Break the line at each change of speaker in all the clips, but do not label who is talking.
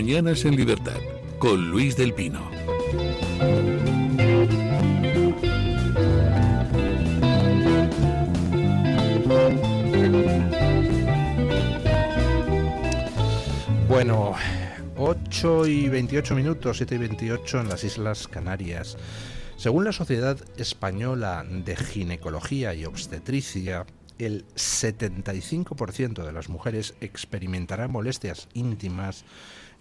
Mañanas en Libertad, con Luis del Pino.
Bueno, 8:28, 7:28 en las Islas Canarias. Según la Sociedad Española de Ginecología y Obstetricia, el 75% de las mujeres experimentará molestias íntimas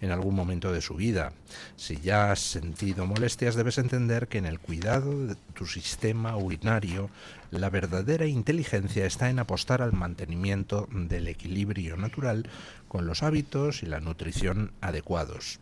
en algún momento de su vida. Si ya has sentido molestias, debes entender que en el cuidado de tu sistema urinario, la verdadera inteligencia está en apostar al mantenimiento del equilibrio natural con los hábitos y la nutrición adecuados.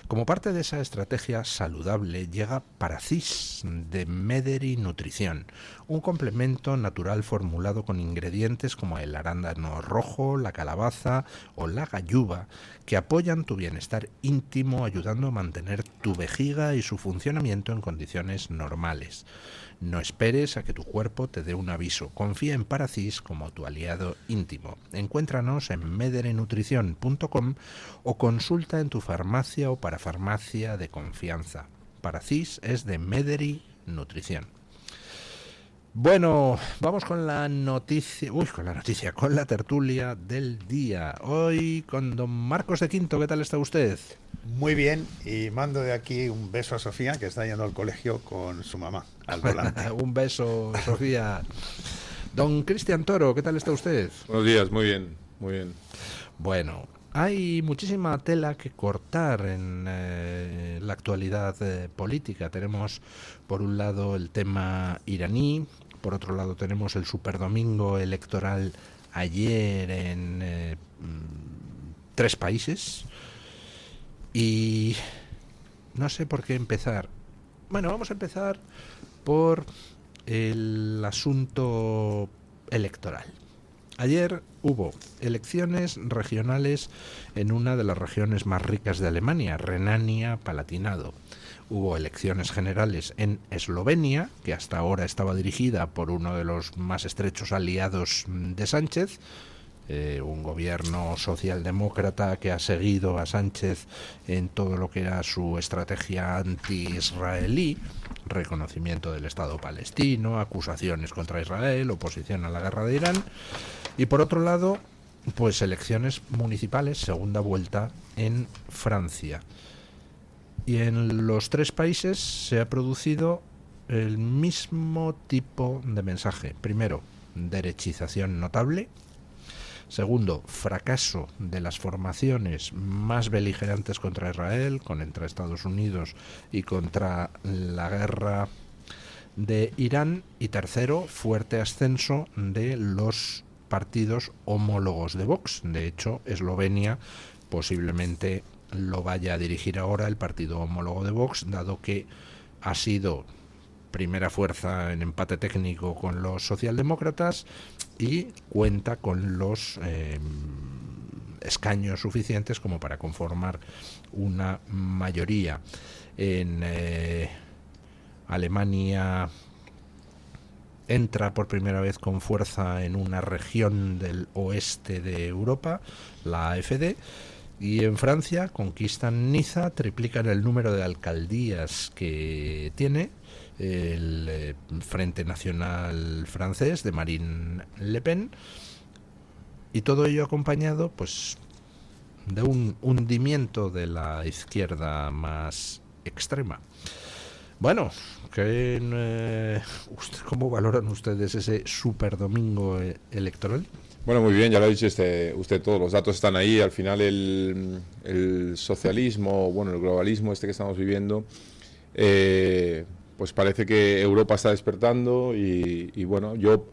Como parte de esa estrategia saludable llega Paracis de Mederi Nutrición, un complemento natural formulado con ingredientes como el arándano rojo, la calabaza o la galluva, que apoyan tu bienestar íntimo ayudando a mantener tu vejiga y su funcionamiento en condiciones normales. No esperes a que tu cuerpo te dé un aviso. Confía en Paracis como tu aliado íntimo. Encuéntranos en mederinutrición.com o consulta en tu farmacia o parafarmacia de confianza. Paracis es de Mederi Nutrición. Bueno, vamos con la tertulia del día. Hoy con don Marcos de Quinto. ¿Qué tal está usted?
Muy bien, y mando de aquí un beso a Sofía, que está yendo al colegio con su mamá, al volante.
Un beso, Sofía. Don Cristian Toro, ¿qué tal está usted?
Buenos días, muy bien, muy bien.
Bueno, hay muchísima tela que cortar en la actualidad política. Tenemos, por un lado, el tema iraní, por otro lado tenemos el superdomingo electoral ayer en 3 países. Y no sé por qué empezar. Bueno, vamos a empezar por el asunto electoral. Ayer hubo elecciones regionales en una de las regiones más ricas de Alemania, Renania-Palatinado. Hubo elecciones generales en Eslovenia, que hasta ahora estaba dirigida por uno de los más estrechos aliados de Sánchez, un gobierno socialdemócrata que ha seguido a Sánchez en todo lo que era su estrategia anti-israelí, reconocimiento del Estado palestino, acusaciones contra Israel, oposición a la guerra de Irán. Y por otro lado, pues elecciones municipales, segunda vuelta en Francia. Y en los 3 países se ha producido el mismo tipo de mensaje. Primero, derechización notable. Segundo, fracaso de las formaciones más beligerantes contra Israel, contra Estados Unidos y contra la guerra de Irán. Y tercero, fuerte ascenso de los partidos homólogos de Vox. De hecho, Eslovenia posiblemente lo vaya a dirigir ahora el partido homólogo de Vox, dado que ha sido primera fuerza en empate técnico con los socialdemócratas y cuenta con los escaños suficientes como para conformar una mayoría. En Alemania entra por primera vez con fuerza en una región del oeste de Europa, la AfD. Y en Francia conquistan Niza, triplican el número de alcaldías que tiene el Frente Nacional francés de Marine Le Pen, y todo ello acompañado pues de un hundimiento de la izquierda más extrema. Bueno, ¿cómo valoran ustedes ese superdomingo electoral?
Bueno, muy bien, ya lo ha dicho usted, todos los datos están ahí. Al final el socialismo, bueno, el globalismo que estamos viviendo, pues parece que Europa está despertando y bueno, yo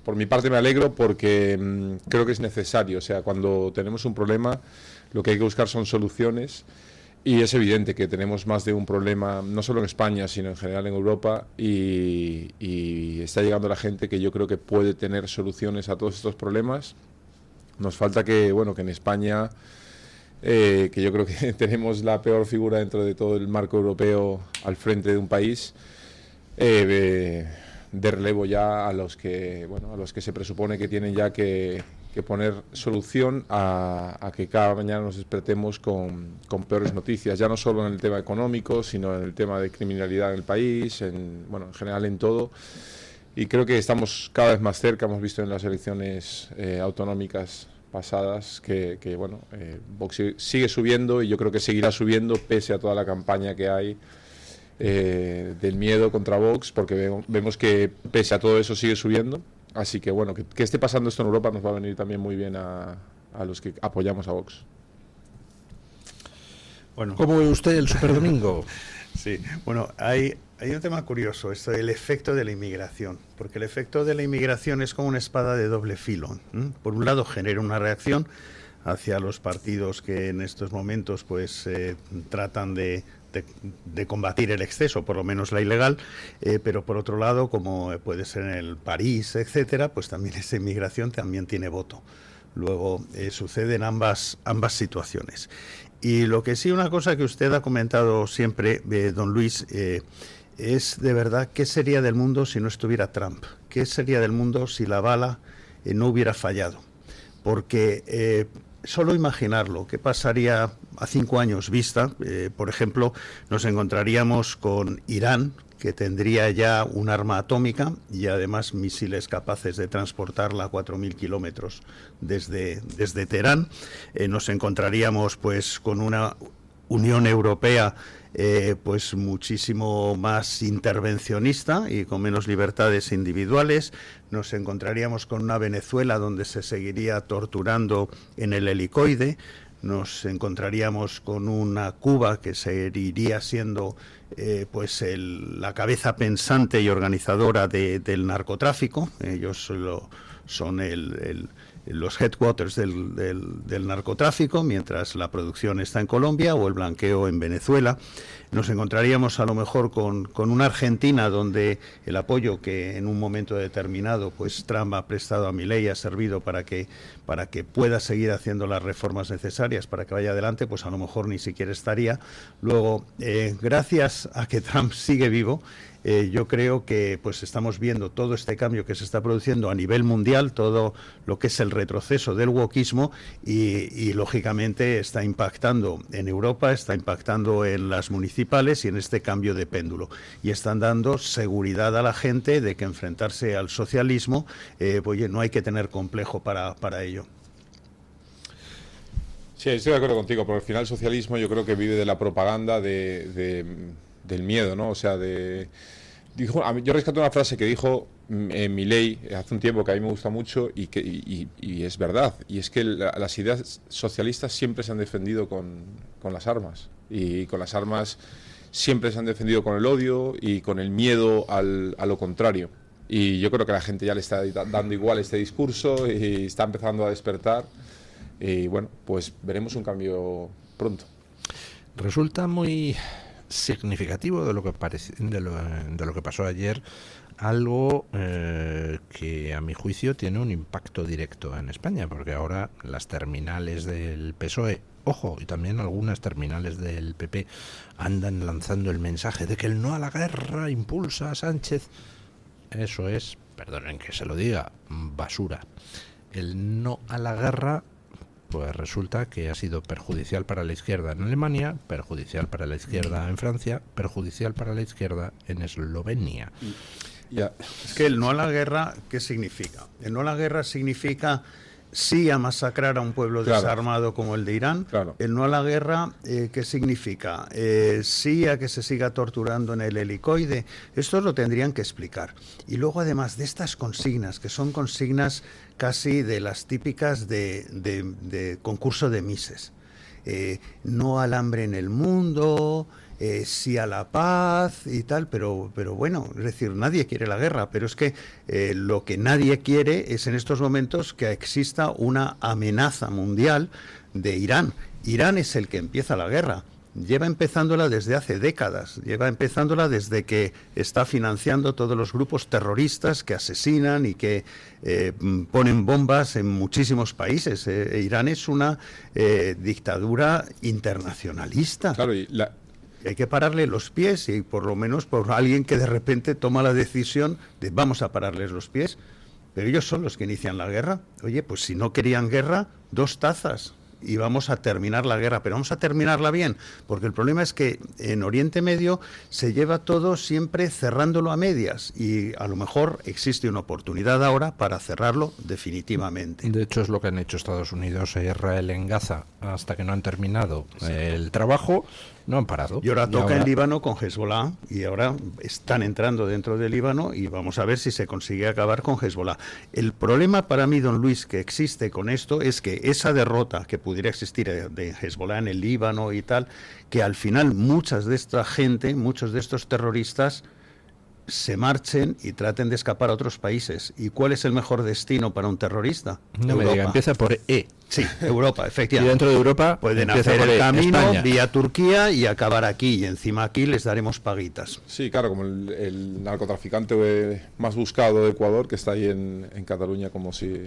por mi parte me alegro porque creo que es necesario. O sea, cuando tenemos un problema, lo que hay que buscar son soluciones. Y es evidente que tenemos más de un problema, no solo en España, sino en general en Europa, y está llegando la gente que yo creo que puede tener soluciones a todos estos problemas. Nos falta que, bueno, que en España, que yo creo que tenemos la peor figura dentro de todo el marco europeo al frente de un país, de relevo ya a los que se presupone que tienen ya que que poner solución a que cada mañana nos despertemos con peores noticias, ya no solo en el tema económico, sino en el tema de criminalidad en el país, en general en todo. Y creo que estamos cada vez más cerca. Hemos visto en las elecciones autonómicas pasadas que Vox sigue subiendo, y yo creo que seguirá subiendo pese a toda la campaña que hay del miedo contra Vox, porque vemos que pese a todo eso sigue subiendo. Así que que esté pasando esto en Europa nos va a venir también muy bien a los que apoyamos a Vox.
Bueno,
¿Cómo ve usted el Superdomingo?
sí, bueno, hay un tema curioso, esto del efecto de la inmigración, porque el efecto de la inmigración es como una espada de doble filo. Por un lado, genera una reacción hacia los partidos que en estos momentos pues tratan de combatir el exceso, por lo menos la ilegal, pero por otro lado, como puede ser en el París, etcétera, pues también esa inmigración también tiene voto. Luego sucede en ambas situaciones. Y lo que sí, una cosa que usted ha comentado siempre, don Luis, es de verdad, ¿qué sería del mundo si no estuviera Trump? ¿Qué sería del mundo si la bala no hubiera fallado? Porque solo imaginarlo, ¿qué pasaría a 5 años vista? Por ejemplo, nos encontraríamos con Irán, que tendría ya un arma atómica y además misiles capaces de transportarla a 4.000 kilómetros desde Teherán. Nos encontraríamos pues con una Unión Europea pues muchísimo más intervencionista y con menos libertades individuales. Nos encontraríamos con una Venezuela donde se seguiría torturando en el helicoide. Nos encontraríamos con una Cuba que seguiría siendo pues la cabeza pensante y organizadora del narcotráfico. Ellos son los headquarters del narcotráfico, mientras la producción está en Colombia o el blanqueo en Venezuela. Nos encontraríamos a lo mejor con una Argentina donde el apoyo que en un momento determinado pues Trump ha prestado a Milei ha servido para que pueda seguir haciendo las reformas necesarias para que vaya adelante, pues a lo mejor ni siquiera estaría. Luego, gracias a que Trump sigue vivo, yo creo que pues estamos viendo todo este cambio que se está produciendo a nivel mundial, todo lo que es el retroceso del wokismo y lógicamente está impactando en Europa, está impactando en las municipales y en este cambio de péndulo. Y están dando seguridad a la gente de que enfrentarse al socialismo, oye, no hay que tener complejo para ello.
Sí, estoy de acuerdo contigo, porque al final el socialismo yo creo que vive de la propaganda del miedo, ¿no? O sea, yo rescato una frase que dijo Milei hace un tiempo que a mí me gusta mucho y es verdad, y es que las ideas socialistas siempre se han defendido con las armas, y con las armas siempre se han defendido con el odio y con el miedo a lo contrario. Y yo creo que a la gente ya le está dando igual este discurso y está empezando a despertar. Y pues veremos un cambio pronto.
Resulta muy significativo de lo que pasó ayer algo que a mi juicio tiene un impacto directo en España, porque ahora las terminales del PSOE, ojo, y también algunas terminales del PP andan lanzando el mensaje de que el no a la guerra impulsa a Sánchez. Eso es, perdonen que se lo diga, basura. El no a la guerra pues resulta que ha sido perjudicial para la izquierda en Alemania, perjudicial para la izquierda en Francia, perjudicial para la izquierda en Eslovenia.
Es que el no a la guerra, ¿qué significa? El no a la guerra significa sí a masacrar a un pueblo desarmado como el de Irán.
Claro.
El no a la guerra, ¿qué significa? Sí a que se siga torturando en el helicoide. Esto lo tendrían que explicar. Y luego, además de estas consignas, que son consignas casi de las típicas de concurso de Mises. No al hambre en el mundo, sí a la paz y tal, pero bueno, es decir, nadie quiere la guerra, pero es que lo que nadie quiere es en estos momentos que exista una amenaza mundial de Irán. Irán es el que empieza la guerra. Lleva empezándola desde hace décadas, lleva empezándola desde que está financiando todos los grupos terroristas que asesinan y que ponen bombas en muchísimos países. Irán es una dictadura internacionalista.
Claro,
Hay que pararle los pies, y por lo menos por alguien que de repente toma la decisión de vamos a pararles los pies. pero ellos son los que inician la guerra. Oye, pues si no querían guerra, 2 tazas. Y vamos a terminar la guerra, pero vamos a terminarla bien, porque el problema es que en Oriente Medio se lleva todo siempre cerrándolo a medias, y a lo mejor existe una oportunidad ahora para cerrarlo definitivamente.
De hecho, es lo que han hecho Estados Unidos e Israel en Gaza. Hasta que no han terminado el trabajo, no han parado.
Y ahora toca en Líbano con Hezbollah, y ahora están entrando dentro del Líbano, y vamos a ver si se consigue acabar con Hezbollah. El problema para mí, don Luis, que existe con esto es que esa derrota que pudiera existir de Hezbollah en el Líbano y tal, que al final muchas de esta gente, muchos de estos terroristas se marchen y traten de escapar a otros países. ¿Y cuál es el mejor destino para un terrorista?
No me diga, empieza por E.
Sí, Europa,
Y
efectivamente.
dentro de Europa
Pueden
empieza
hacer
por
el
E,
camino
España.
vía Turquía y acabar aquí, y encima aquí les daremos paguitas.
Sí, claro, como el narcotraficante más buscado de Ecuador, que está ahí en Cataluña, como si...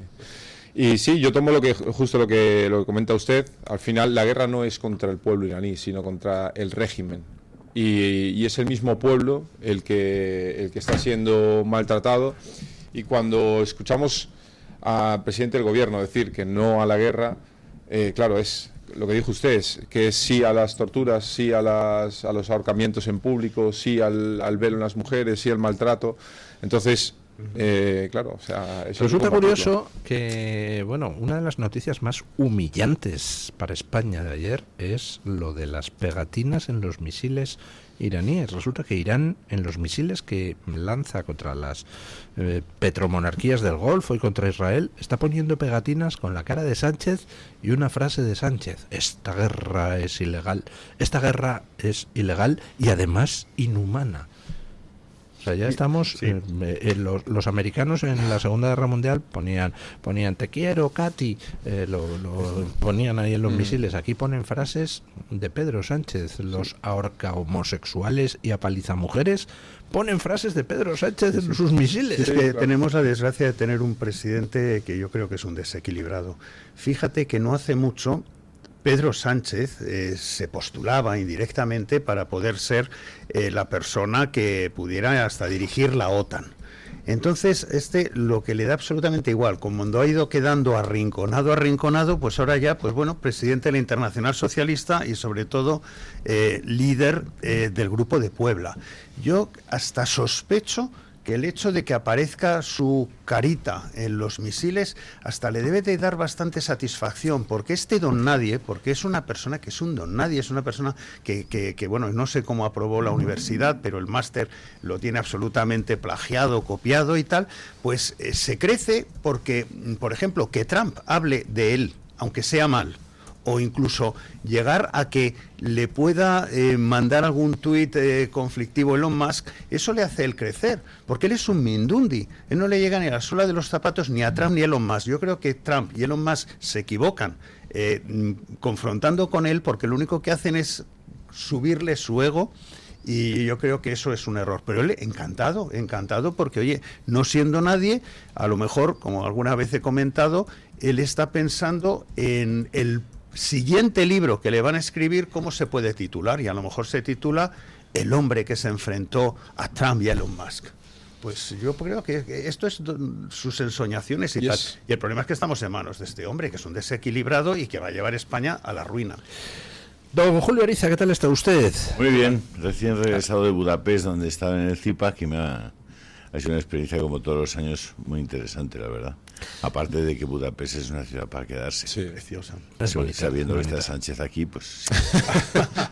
Y sí, yo tomo justo lo que comenta usted. Al final la guerra no es contra el pueblo iraní, sino contra el régimen. Y es el mismo pueblo el que está siendo maltratado. Y cuando escuchamos al presidente del gobierno decir que no a la guerra, claro, es lo que dijo usted, que es sí a las torturas, sí a los ahorcamientos en público, sí al velo en las mujeres, sí al maltrato. Entonces... claro, o sea, eso
Resulta
es
curioso que, bueno, una de las noticias más humillantes para España de ayer es lo de las pegatinas en los misiles iraníes. Resulta que Irán, en los misiles que lanza contra las petromonarquías del Golfo y contra Israel, está poniendo pegatinas con la cara de Sánchez y una frase de Sánchez: esta guerra es ilegal, esta guerra es ilegal y además inhumana. O sea, ya estamos,
sí.
Los americanos en la Segunda Guerra Mundial ponían te quiero, Katy, lo ponían ahí en los misiles. Aquí ponen frases de Pedro Sánchez. Los ahorca homosexuales y apaliza mujeres ponen frases de Pedro Sánchez en sus misiles.
Es que tenemos la desgracia de tener un presidente que yo creo que es un desequilibrado. Fíjate que no hace mucho Pedro Sánchez se postulaba indirectamente para poder ser la persona que pudiera hasta dirigir la OTAN. Entonces, lo que le da absolutamente igual, como cuando ha ido quedando arrinconado, pues ahora ya, pues bueno, presidente de la Internacional Socialista y sobre todo líder del Grupo de Puebla. Yo hasta sospecho que el hecho de que aparezca su carita en los misiles hasta le debe de dar bastante satisfacción, porque don nadie, porque es una persona que es un don nadie, es una persona que bueno, no sé cómo aprobó la universidad, pero el máster lo tiene absolutamente plagiado, copiado y tal, pues se crece porque, por ejemplo, que Trump hable de él, aunque sea mal, o incluso llegar a que le pueda mandar algún tuit conflictivo Elon Musk, eso le hace él crecer, porque él es un mindundi, él no le llega ni a la suela de los zapatos ni a Trump ni a Elon Musk. Yo creo que Trump y Elon Musk se equivocan confrontando con él, porque lo único que hacen es subirle su ego, y yo creo que eso es un error. Pero él encantado, porque oye, no siendo nadie, a lo mejor, como alguna vez he comentado, él está pensando en el siguiente libro que le van a escribir, cómo se puede titular, y a lo mejor se titula El hombre que se enfrentó a Trump y a Elon Musk. Pues yo creo que esto es sus ensoñaciones y tal. Y el problema es que estamos en manos de este hombre, que es un desequilibrado y que va a llevar España a la ruina.
Don Julio Ariza, ¿qué tal está usted?
Muy bien, recién regresado de Budapest, donde estaba en el CIPAC, y ha sido una experiencia, como todos los años, muy interesante, la verdad. Aparte de que Budapest es una ciudad para quedarse.
Sí.
Preciosa.
Es bonita,
Sabiendo que
bonita.
está Sánchez aquí, pues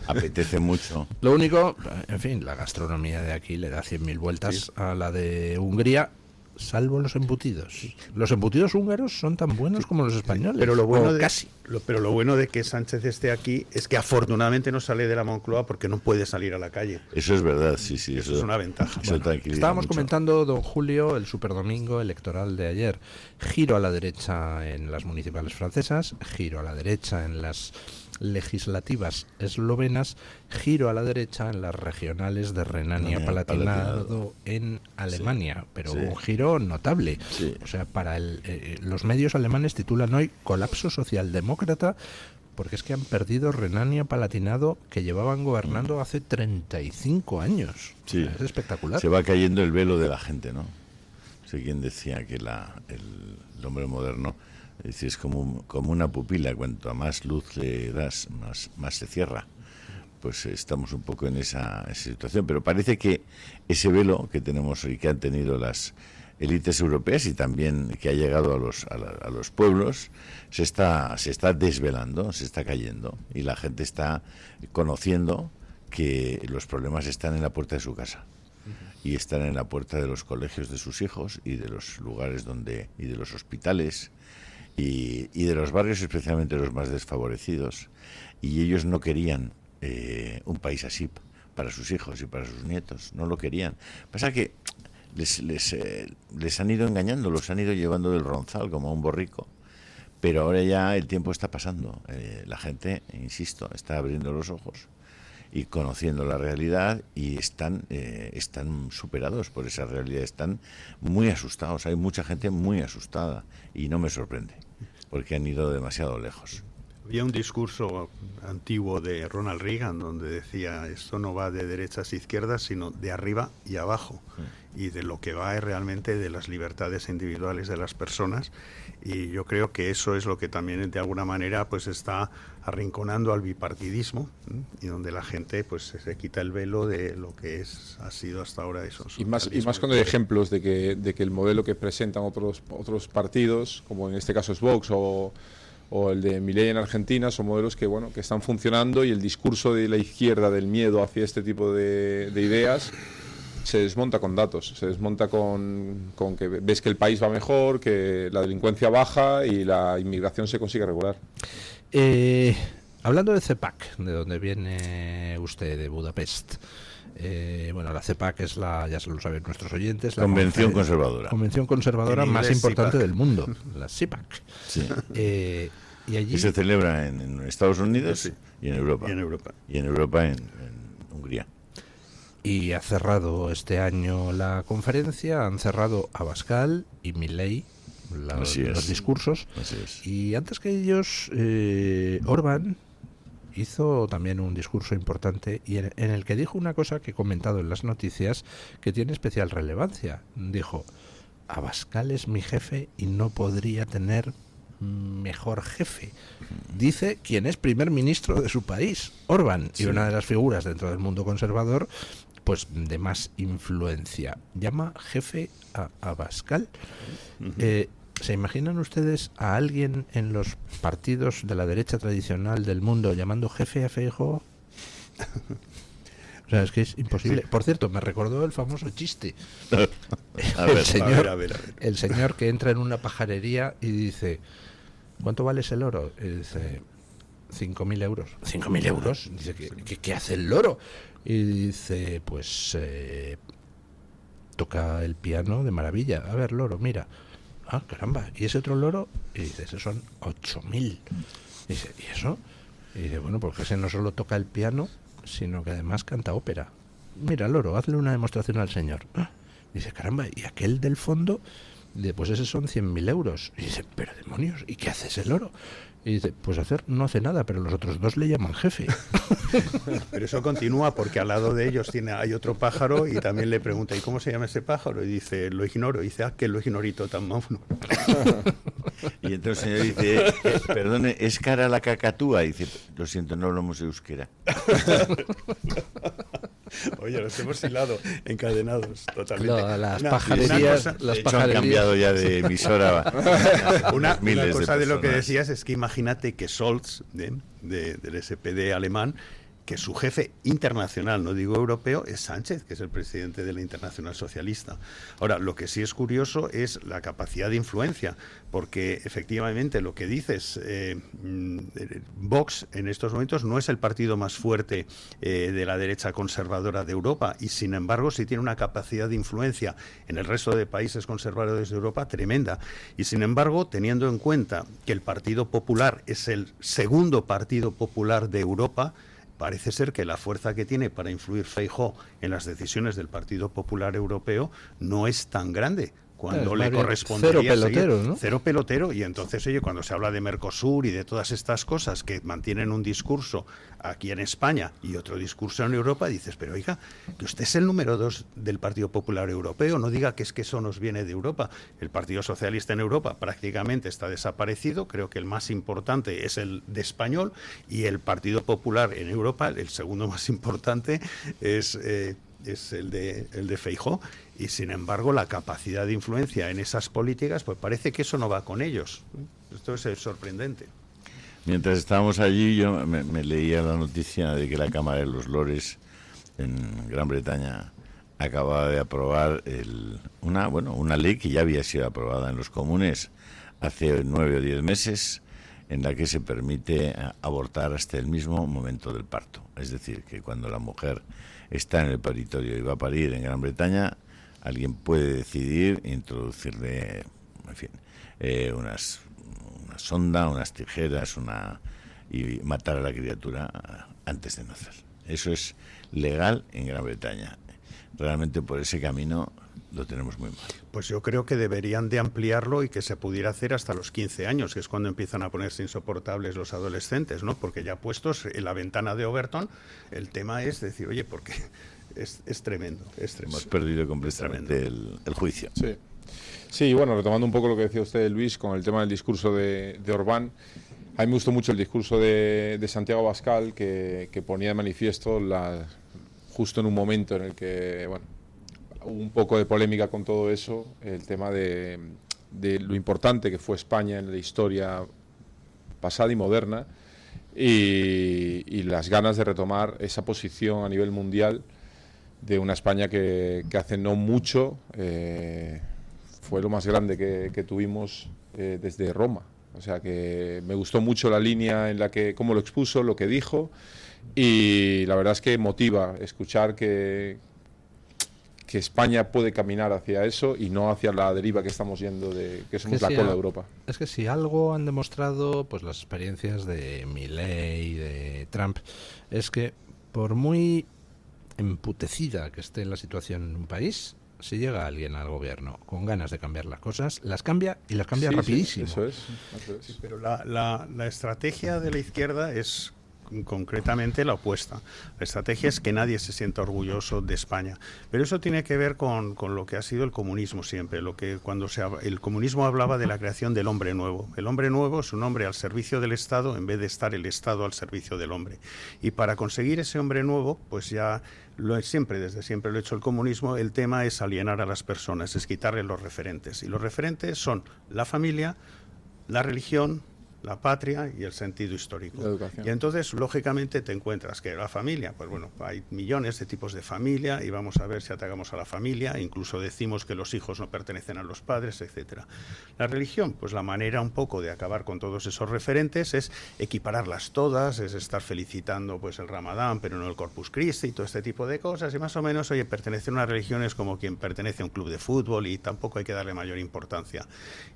apetece mucho.
Lo único, en fin, la gastronomía de aquí le da 100.000 vueltas a la de Hungría, salvo los embutidos. Los embutidos húngaros son tan buenos como los españoles.
Pero lo bueno
o
de,
casi.
pero lo bueno de que Sánchez esté aquí es que afortunadamente no sale de la Moncloa, porque no puede salir a la calle.
Eso es verdad, sí.
Eso es una ventaja.
Eso tranquiliza
Estábamos
mucho.
comentando, don Julio, el superdomingo electoral de ayer. Giro a la derecha en las municipales francesas, giro a la derecha en las legislativas eslovenas, giro a la derecha en las regionales de Renania-Palatinado en Alemania, pero
sí.
un giro notable.
Sí.
O sea, para los medios alemanes titulan hoy colapso socialdemócrata, porque es que han perdido Renania-Palatinado, que llevaban gobernando hace 35 años.
Sí.
Es espectacular.
Se va cayendo el velo de la gente, ¿no? sé quién decía que el hombre moderno es como una pupila, cuanto más luz le das, más se cierra. Pues estamos un poco en esa situación, pero parece que ese velo que tenemos y que han tenido las élites europeas y también que ha llegado a los pueblos se está desvelando, se está cayendo, y la gente está conociendo que los problemas están en la puerta de su casa y están en la puerta de los colegios de sus hijos y de los lugares y de los hospitales y de los barrios, especialmente los más desfavorecidos, y ellos no querían un país así para sus hijos y para sus nietos, no lo querían. Pasa que les han ido engañando, los han ido llevando del ronzal como a un borrico, pero ahora ya el tiempo está pasando. La gente, insisto, está abriendo los ojos y conociendo la realidad, y están superados por esa realidad, están muy asustados. Hay mucha gente muy asustada y no me sorprende, porque han ido demasiado lejos.
Había un discurso antiguo de Ronald Reagan donde decía: esto no va de derechas a izquierdas, sino de arriba y abajo, y de lo que va es realmente de las libertades individuales de las personas. Y yo creo que eso es lo que también de alguna manera pues está arrinconando al bipartidismo, y donde la gente pues se quita el velo de lo que ha sido hasta ahora eso.
Y más cuando hay ejemplos de que el modelo que presentan otros partidos, como en este caso es Vox o el de Milei en Argentina, son modelos que están funcionando, y el discurso de la izquierda del miedo hacia este tipo de ideas se desmonta con datos, se desmonta con que ves que el país va mejor, que la delincuencia baja y la inmigración se consigue regular.
Hablando de CEPAC, de donde viene usted, de Budapest. La CEPAC es ya se lo saben nuestros oyentes, la
Convención Conservadora
más importante del mundo, la CEPAC.
Sí.
Y allí
se celebra en Estados Unidos, sí, y en Europa. Y en Europa, en Hungría.
Y ha cerrado este año la conferencia, han cerrado Abascal y Milei los discursos.
Así es.
Y antes que ellos, Orbán hizo también un discurso importante, y en el que dijo una cosa que he comentado en las noticias que tiene especial relevancia. Dijo: Abascal es mi jefe y no podría tener mejor jefe. Dice quien es primer ministro de su país, Orbán, sí, y una de las figuras dentro del mundo conservador pues de más influencia. Llama jefe a Abascal. ¿Se imaginan ustedes a alguien en los partidos de la derecha tradicional del mundo llamando jefe a Feijóo? O sea, es que es imposible. Sí. Por cierto, me recordó el famoso chiste. El señor que entra en una pajarería y dice: ¿cuánto vale ese loro? Y dice: 5.000 euros. ¿5.000 euros? Dice: ¿Qué hace el loro? Y dice: pues toca el piano de maravilla. A ver, loro, mira. Ah, caramba. ¿Y ese otro loro? Y dice: esos son 8.000. Y dice: ¿y eso? Y dice: bueno, porque ese no solo toca el piano, sino que además canta ópera. Mira, loro, hazle una demostración al señor. Ah, dice: caramba, ¿y aquel del fondo? Dice: pues ese son 100.000 euros. Y dice: pero demonios, ¿y qué hace ese loro? Y dice: pues no hace nada, pero los otros dos le llaman jefe.
Pero eso continúa, porque al lado de ellos hay otro pájaro, y también le pregunta: ¿y cómo se llama ese pájaro? Y dice: lo ignoro. Y dice: que lo ignorito tan mono.
Y entonces el señor dice: perdone, ¿es cara la cacatúa? Y dice: lo siento, no hablamos euskera.
Oye, los hemos hilado, encadenados totalmente.
No, las pajarerías
han cambiado ya de emisora.
Una cosa de lo que decías es que imagínate que Scholz, del SPD alemán, que su jefe internacional, no digo europeo, es Sánchez, que es el presidente de la Internacional Socialista. Ahora, lo que sí es curioso es la capacidad de influencia, porque efectivamente lo que dices, Vox en estos momentos no es el partido más fuerte de la derecha conservadora de Europa, y sin embargo sí tiene una capacidad de influencia en el resto de países conservadores de Europa tremenda. Y sin embargo, teniendo en cuenta que el Partido Popular es el segundo partido popular de Europa, parece ser que la fuerza que tiene para influir Feijóo en las decisiones del Partido Popular Europeo no es tan grande, cuando
Es
le
más bien
correspondería
cero pelotero,
seguir.
¿no?
Cero pelotero, y entonces, oye, cuando se habla de Mercosur y de todas estas cosas que mantienen un discurso aquí en España y otro discurso en Europa, dices, pero oiga, que usted es el número 2 del Partido Popular Europeo, no diga que es que eso nos viene de Europa. El Partido Socialista en Europa prácticamente está desaparecido, creo que el más importante es el de Español, y el Partido Popular en Europa, el segundo más importante, es el de Feijóo, y sin embargo la capacidad de influencia en esas políticas, pues parece que eso no va con ellos. Esto es sorprendente.
Mientras estábamos allí, yo me leía la noticia de que la Cámara de los Lores en Gran Bretaña acababa de aprobar una ley que ya había sido aprobada en los comunes hace 9 o 10 meses, en la que se permite abortar hasta el mismo momento del parto. Es decir, que cuando la mujer está en el paritorio y va a parir en Gran Bretaña, alguien puede decidir introducirle, en fin, una sonda, unas tijeras, y matar a la criatura antes de nacer. Eso es legal en Gran Bretaña. Realmente por ese camino lo tenemos muy mal.
Pues yo creo que deberían de ampliarlo y que se pudiera hacer hasta los 15 años, que es cuando empiezan a ponerse insoportables los adolescentes, ¿no? Porque ya puestos en la ventana de Overton, el tema es decir, oye, porque es tremendo, es tremendo.
Hemos perdido completamente el juicio.
Sí. Sí, bueno, retomando un poco lo que decía usted, Luis, con el tema del discurso de Orbán, a mí me gustó mucho el discurso de Santiago Abascal, que ponía de manifiesto, justo en un momento en el que, bueno, hubo un poco de polémica con todo eso, el tema de lo importante que fue España en la historia pasada y moderna, y las ganas de retomar esa posición a nivel mundial de una España que hace no mucho fue lo más grande que tuvimos desde Roma. O sea que me gustó mucho la línea en la que cómo lo expuso, lo que dijo, y la verdad es que motiva escuchar que España puede caminar hacia eso y no hacia la deriva que estamos yendo de que somos la cola de Europa.
Es que si algo han demostrado pues las experiencias de Milei, de Trump, es que por muy emputecida que esté la situación en un país, si llega alguien al gobierno con ganas de cambiar las cosas, las cambia, y las cambia rapidísimo.
Sí, eso es.
Sí, pero la estrategia de la izquierda es concretamente la opuesta. La estrategia es que nadie se sienta orgulloso de España. Pero eso tiene que ver con lo que ha sido el comunismo siempre. El comunismo hablaba de la creación del hombre nuevo. El hombre nuevo es un hombre al servicio del Estado en vez de estar el Estado al servicio del hombre. Y para conseguir ese hombre nuevo, pues ya desde siempre lo ha hecho el comunismo, el tema es alienar a las personas, es quitarle los referentes. Y los referentes son la familia, la religión, la patria y el sentido histórico. Y entonces, lógicamente, te encuentras que la familia, pues bueno, hay millones de tipos de familia y vamos a ver si atacamos a la familia, incluso decimos que los hijos no pertenecen a los padres, etcétera. La religión, pues la manera un poco de acabar con todos esos referentes es equipararlas todas, es estar felicitando pues el Ramadán, pero no el Corpus Christi y todo este tipo de cosas, y más o menos, oye, pertenecer a una religión es como quien pertenece a un club de fútbol y tampoco hay que darle mayor importancia.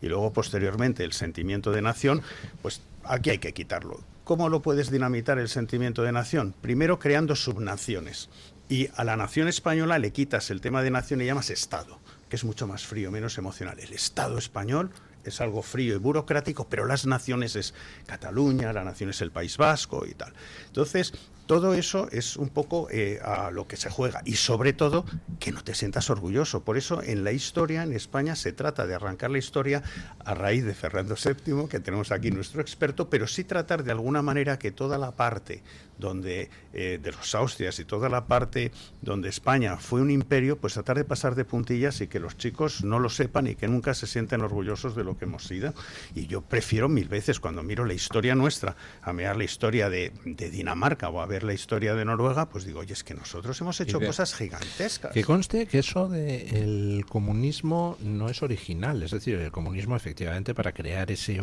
Y luego, posteriormente, el sentimiento de nación, pues aquí hay que quitarlo. ¿Cómo lo puedes dinamitar el sentimiento de nación? Primero creando subnaciones. Y a la nación española le quitas el tema de nación y llamas Estado, que es mucho más frío, menos emocional. El Estado español es algo frío y burocrático, pero las naciones es Cataluña, la nación es el País Vasco y tal. Entonces, todo eso es un poco a lo que se juega, y sobre todo que no te sientas orgulloso. Por eso en la historia, en España, se trata de arrancar la historia a raíz de Fernando VII, que tenemos aquí nuestro experto, pero sí tratar de alguna manera que toda la parte donde de los Austrias y toda la parte donde España fue un imperio, pues tratar de pasar de puntillas y que los chicos no lo sepan y que nunca se sienten orgullosos de lo que hemos sido. Y yo prefiero mil veces, cuando miro la historia nuestra, a mirar la historia de Dinamarca o a ver la historia de Noruega, pues digo, oye, es que nosotros hemos hecho cosas gigantescas.
Que conste que eso del comunismo no es original, es decir, el comunismo efectivamente para crear ese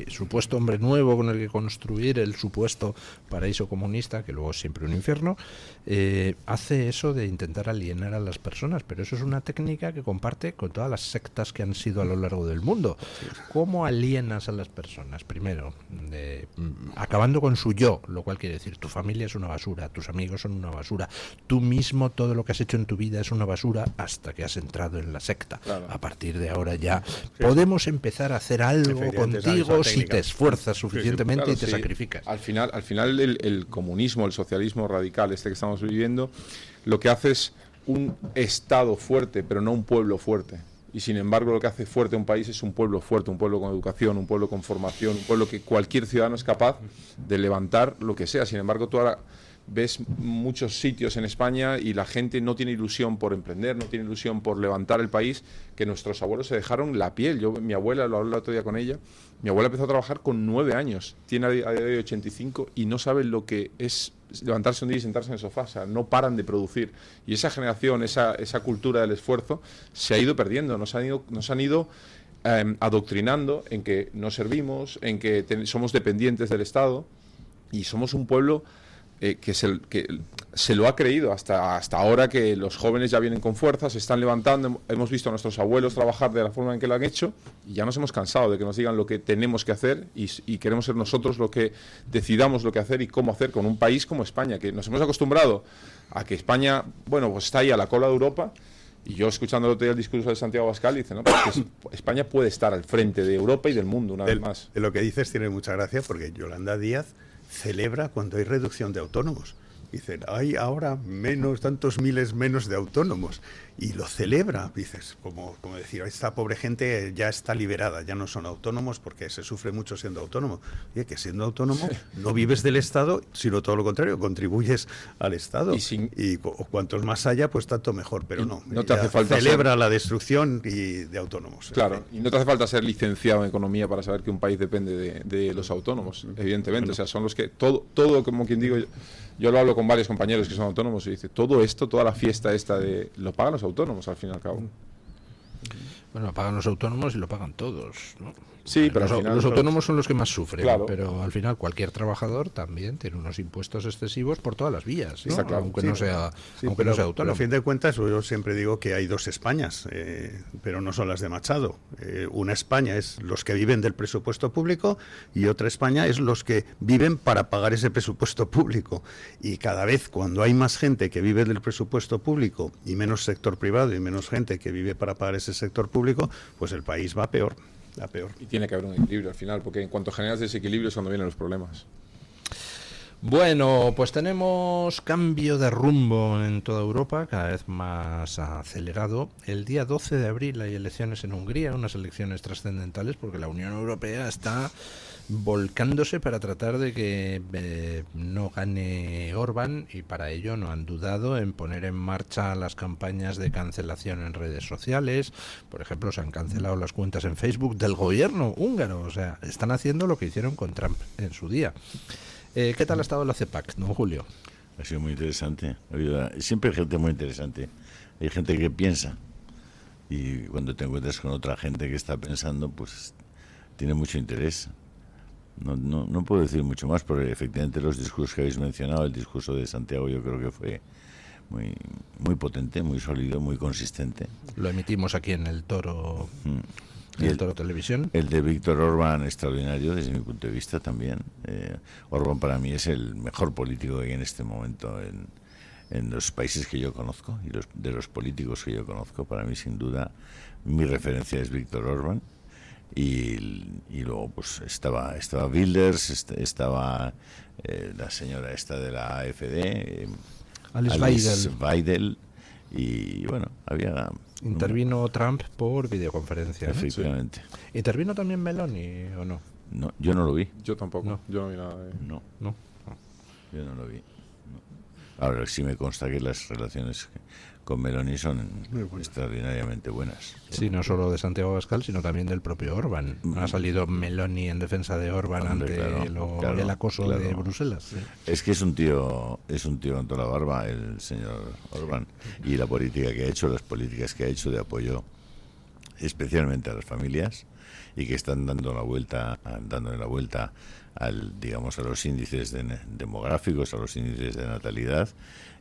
supuesto hombre nuevo con el que construir el supuesto paraíso comunista, que luego es siempre un infierno, hace eso de intentar alienar a las personas, pero eso es una técnica que comparte con todas las sectas que han sido a lo largo del mundo. ¿Cómo alienas a las personas? Primero, acabando con su yo, lo cual quiere decir tu familia familia es una basura, tus amigos son una basura, tú mismo, todo lo que has hecho en tu vida es una basura hasta que has entrado en la secta.
Claro.
A partir de ahora ya podemos empezar a hacer algo contigo si te esfuerzas suficientemente
Claro,
y te
sí.
sacrificas.
Al final el comunismo, el socialismo radical, este que estamos viviendo, lo que hace es un Estado fuerte, pero no un pueblo fuerte. Y sin embargo lo que hace fuerte un país es un pueblo fuerte, un pueblo con educación, un pueblo con formación, un pueblo que cualquier ciudadano es capaz de levantar lo que sea. Sin embargo, tú ahora ves muchos sitios en España y la gente no tiene ilusión por emprender, no tiene ilusión por levantar el país, que nuestros abuelos se dejaron la piel. Mi abuela, lo hablé el otro día con ella, mi abuela empezó a trabajar con 9 años, tiene a día de hoy 85 y no sabe lo que es levantarse un día y sentarse en el sofá, o sea, no paran de producir. Y esa generación, esa cultura del esfuerzo se ha ido perdiendo, nos han ido adoctrinando en que no servimos, en que somos dependientes del Estado y somos un pueblo que se lo ha creído hasta ahora, que los jóvenes ya vienen con fuerza, se están levantando, hemos visto a nuestros abuelos trabajar de la forma en que lo han hecho y ya nos hemos cansado de que nos digan lo que tenemos que hacer y queremos ser nosotros lo que decidamos lo que hacer y cómo hacer con un país como España, que nos hemos acostumbrado a que España, bueno, pues está ahí a la cola de Europa. Y yo, escuchando el otro día el discurso de Santiago Abascal, dice, no, pues España puede estar al frente de Europa y del mundo una vez más.
De lo que dices tiene mucha gracia, porque Yolanda Díaz celebra cuando hay reducción de autónomos. Dicen, hay ahora tantos miles menos de autónomos. Y lo celebra, dices, como decir, esta pobre gente ya está liberada, ya no son autónomos porque se sufre mucho siendo autónomo. Oye, que siendo autónomo no vives del Estado, sino todo lo contrario, contribuyes al Estado. Y cuantos más haya, pues tanto mejor, pero no.
No te hace falta
celebra la destrucción de autónomos.
Claro, y no te hace falta ser licenciado en economía para saber que un país depende de los autónomos, evidentemente. O sea, son los que todo como quien digo, yo lo hablo con varios compañeros que son autónomos y dice, todo esto, toda la fiesta esta lo pagan los autónomos al fin y al cabo.
Bueno, lo pagan los autónomos y lo pagan todos, ¿no?
Sí, pero al final
los autónomos son los que más sufren,
claro.
Pero al final cualquier trabajador también tiene unos impuestos excesivos por todas las vías, ¿no?
Está claro.
Aunque
Sí,
no sea,
sí,
aunque no sea autónomo.
Pero a fin de cuentas, yo siempre digo que hay dos Españas, pero no son las de Machado. Una España es los que viven del presupuesto público y otra España es los que viven para pagar ese presupuesto público. Y cada vez cuando hay más gente que vive del presupuesto público y menos sector privado y menos gente que vive para pagar ese sector público, pues el país va a peor.
Y tiene que haber un equilibrio al final, porque en cuanto generas desequilibrio es cuando vienen los problemas.
Bueno, pues tenemos cambio de rumbo en toda Europa, cada vez más acelerado. El día 12 de abril hay elecciones en Hungría, unas elecciones trascendentales porque la Unión Europea está volcándose para tratar de que no gane Orbán, y para ello no han dudado en poner en marcha las campañas de cancelación en redes sociales. Por ejemplo, se han cancelado las cuentas en Facebook del gobierno húngaro. O sea, están haciendo lo que hicieron con Trump en su día. ¿Qué tal ha estado la CEPAC, don Julio?
Ha sido muy interesante. Siempre hay gente muy interesante. Hay gente que piensa. Y cuando te encuentras con otra gente que está pensando, pues tiene mucho interés. No puedo decir mucho más, porque efectivamente los discursos que habéis mencionado, el discurso de Santiago, yo creo que fue muy, muy potente, muy sólido, muy consistente.
Lo emitimos aquí en el Toro, en el Toro Televisión.
El de Víctor Orbán, extraordinario desde mi punto de vista también. Orbán para mí es el mejor político que hay en este momento en los países que yo conozco y de los políticos que yo conozco. Para mí, sin duda, mi referencia es Víctor Orbán. Y luego pues estaba Wilders, estaba la señora esta de la AfD, Alice Weidel, y bueno, había...
Intervino Trump por videoconferencia, ¿no?
Efectivamente.
Sí. ¿Intervino también Meloni o no?
No, yo no lo vi.
Yo tampoco,
No.
yo no vi nada de...
No,
No.
yo no lo vi. No. Ahora sí me consta que las relaciones con Meloni son extraordinariamente buenas.
Sí, no solo de Santiago Abascal, sino también del propio Orbán. Ha salido Meloni en defensa de Orbán ante el acoso de Bruselas. Sí.
Es que es un tío con toda la barba, el señor Orbán, y la política que ha hecho, las políticas que ha hecho de apoyo especialmente a las familias, y que están dándole la vuelta a los índices demográficos, a los índices de natalidad,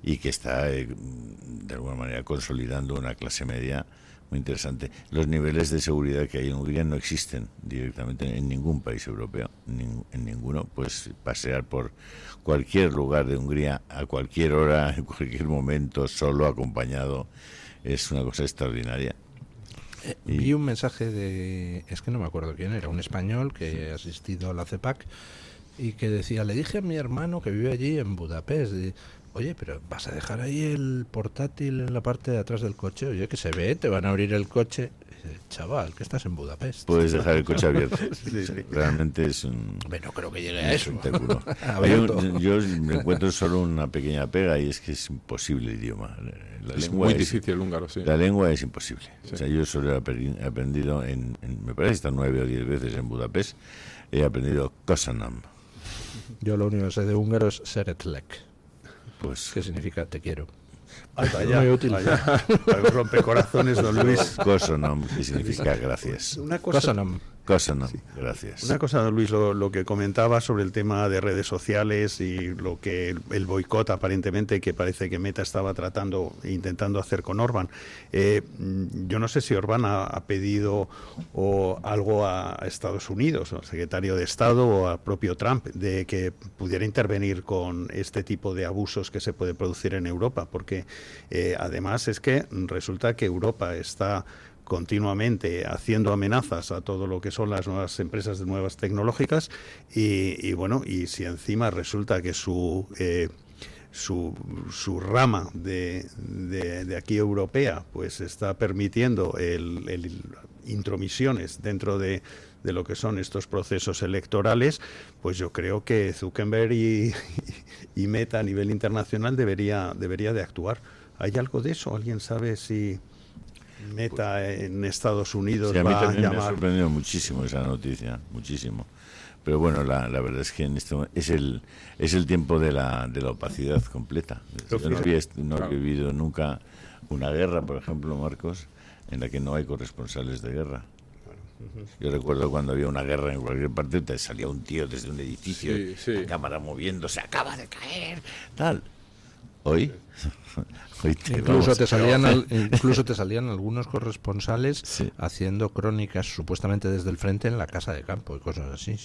y que está de alguna manera consolidando una clase media muy interesante. Los niveles de seguridad que hay en Hungría no existen directamente en ningún país europeo, en ninguno. Pues pasear por cualquier lugar de Hungría a cualquier hora, en cualquier momento, solo, acompañado, es una cosa extraordinaria.
Vi un mensaje es que no me acuerdo quién era, un español que ha asistido a la CEPAC y que decía, le dije a mi hermano que vive allí en Budapest, oye, pero ¿vas a dejar ahí el portátil en la parte de atrás del coche? Oye, que se ve, te van a abrir el coche. Chaval, que estás en Budapest.
Puedes dejar el coche abierto.
Sí.
Realmente es un...
No creo que llegue a eso.
Yo me encuentro solo una pequeña pega, y es que es imposible el idioma.
Es muy difícil el húngaro, sí.
La lengua es imposible.
Sí.
O sea, yo solo he aprendido, me parece que está 9 o 10 veces en Budapest, he aprendido Kosanam.
Yo lo único que sé de húngaro es Szeretlek,
Pues,
que significa te quiero.
Vaya,
Muy útil.
vaya. Rompecorazones, don Luis.
Kosanam, que significa gracias.
Una cosa,
Kosanam.
Kosanam, gracias.
Una cosa, don Luis, lo que comentaba sobre el tema de redes sociales y lo que el boicot aparentemente que parece que Meta estaba intentando hacer con Orbán. Yo no sé si Orbán ha pedido algo a Estados Unidos, al secretario de Estado o al propio Trump, de que pudiera intervenir con este tipo de abusos que se puede producir en Europa, porque además es que resulta que Europa está continuamente haciendo amenazas a todo lo que son las nuevas empresas de nuevas tecnológicas y bueno, y si encima resulta que su rama de aquí europea pues está permitiendo el intromisiones dentro de lo que son estos procesos electorales, pues yo creo que Zuckerberg y Meta a nivel internacional debería de actuar. ¿Hay algo de eso? ¿Alguien sabe si Meta en Estados Unidos
sí, a mí
va a
también me ha
llamar?
sorprendido muchísimo esa noticia, muchísimo. Pero bueno, la verdad es que en esto es el tiempo de la opacidad completa. Yo no he vivido nunca una guerra, por ejemplo, Marcos, en la que no hay corresponsales de guerra. Yo recuerdo cuando había una guerra en cualquier parte, te salía un tío desde un edificio, la cámara moviéndose, acaba de caer, tal. Hoy
incluso te salían algunos corresponsales haciendo crónicas supuestamente desde el frente en la casa de campo y cosas así.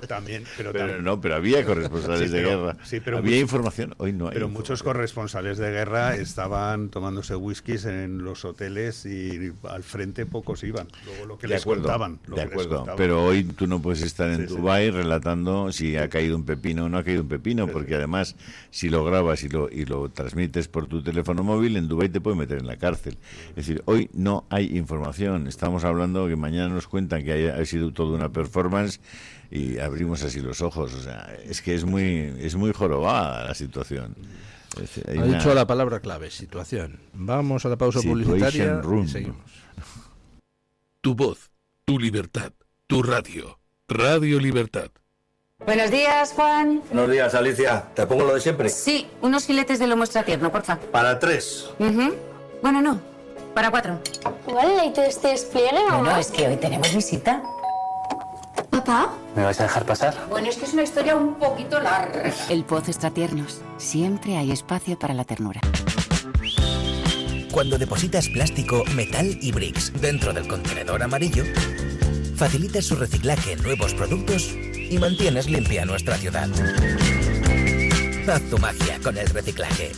También.
Pero
había corresponsales de guerra.
Sí, pero
había información. Hoy no hay.
Pero muchos corresponsales de guerra estaban tomándose whiskies en los hoteles y al frente pocos iban. Luego lo que les contaban.
De acuerdo. Pero hoy tú no puedes estar en Dubái relatando si ha caído un pepino o no ha caído un pepino, porque además si lo grabas y lo transmites por tu teléfono móvil, en Dubái te pueden meter en la cárcel. Es decir, hoy no hay información. Estamos hablando que mañana nos cuentan que ha sido toda una performance y abrimos así los ojos. O sea, es que es muy jorobada la situación.
Ha dicho la palabra clave, situación. Vamos a la pausa publicitaria y seguimos.
Tu voz, tu libertad, tu radio. Radio Libertad.
Buenos días, Juan.
Buenos días, Alicia. ¿Te pongo lo de siempre?
Sí, unos filetes de lomo extratierno, porfa.
Para 3.
Bueno, no, para 4.
Vale, ¿y tú despliegue o
No, es que hoy tenemos visita.
¿Papá?
¿Me vais a dejar pasar?
Bueno, es que es una historia un poquito larga. El Pozo Extratiernos. Siempre hay espacio para la ternura.
Cuando depositas plástico, metal y bricks dentro del contenedor amarillo, facilitas su reciclaje en nuevos productos y mantienes limpia nuestra ciudad. Haz tu magia con el reciclaje.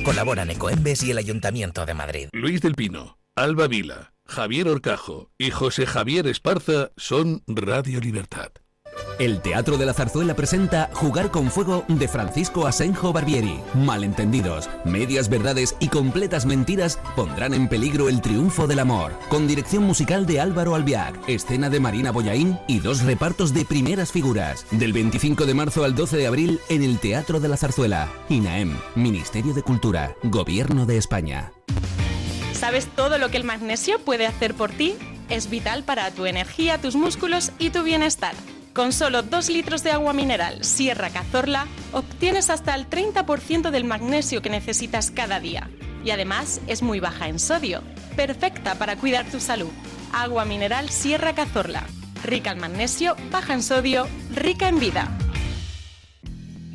Colaboran Ecoembes y el Ayuntamiento de Madrid.
Luis del Pino, Alba Vila, Javier Horcajo y José Javier Esparza son Radio Libertad.
El Teatro de la Zarzuela presenta Jugar con Fuego de Francisco Asenjo Barbieri. Malentendidos, medias verdades y completas mentiras pondrán en peligro el triunfo del amor. Con dirección musical de Álvaro Albiac, escena de Marina Boyaín y 2 repartos de primeras figuras. Del 25 de marzo al 12 de abril en el Teatro de la Zarzuela. INAEM, Ministerio de Cultura, Gobierno de España.
¿Sabes todo lo que el magnesio puede hacer por ti? Es vital para tu energía, tus músculos y tu bienestar. Con solo 2 litros de agua mineral Sierra Cazorla obtienes hasta el 30% del magnesio que necesitas cada día. Y además es muy baja en sodio, perfecta para cuidar tu salud. Agua mineral Sierra Cazorla. Rica en magnesio, baja en sodio, rica en vida.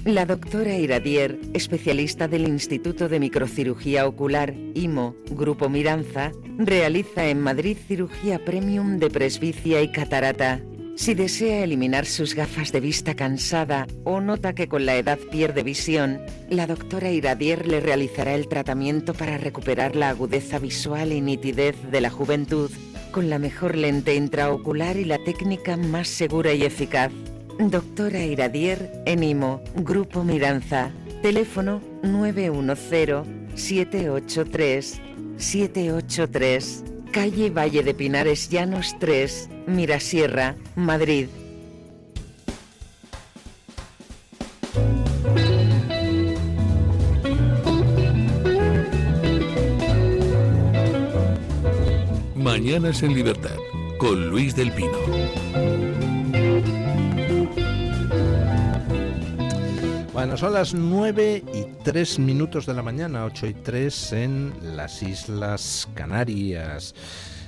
La doctora Iradier, especialista del Instituto de Microcirugía Ocular, IMO, Grupo Miranza, realiza en Madrid cirugía premium de presbicia y catarata. Si desea eliminar sus gafas de vista cansada o nota que con la edad pierde visión, la doctora Iradier le realizará el tratamiento para recuperar la agudeza visual y nitidez de la juventud con la mejor lente intraocular y la técnica más segura y eficaz. Doctora Iradier en IMO, Grupo Miranza. Teléfono 910-783-783. Calle Valle de Pinares Llanos 3, Mirasierra, Madrid.
Mañanas en Libertad, con Luis del Pino.
Bueno, son las 9:03 de la mañana, 8:03 en las Islas Canarias.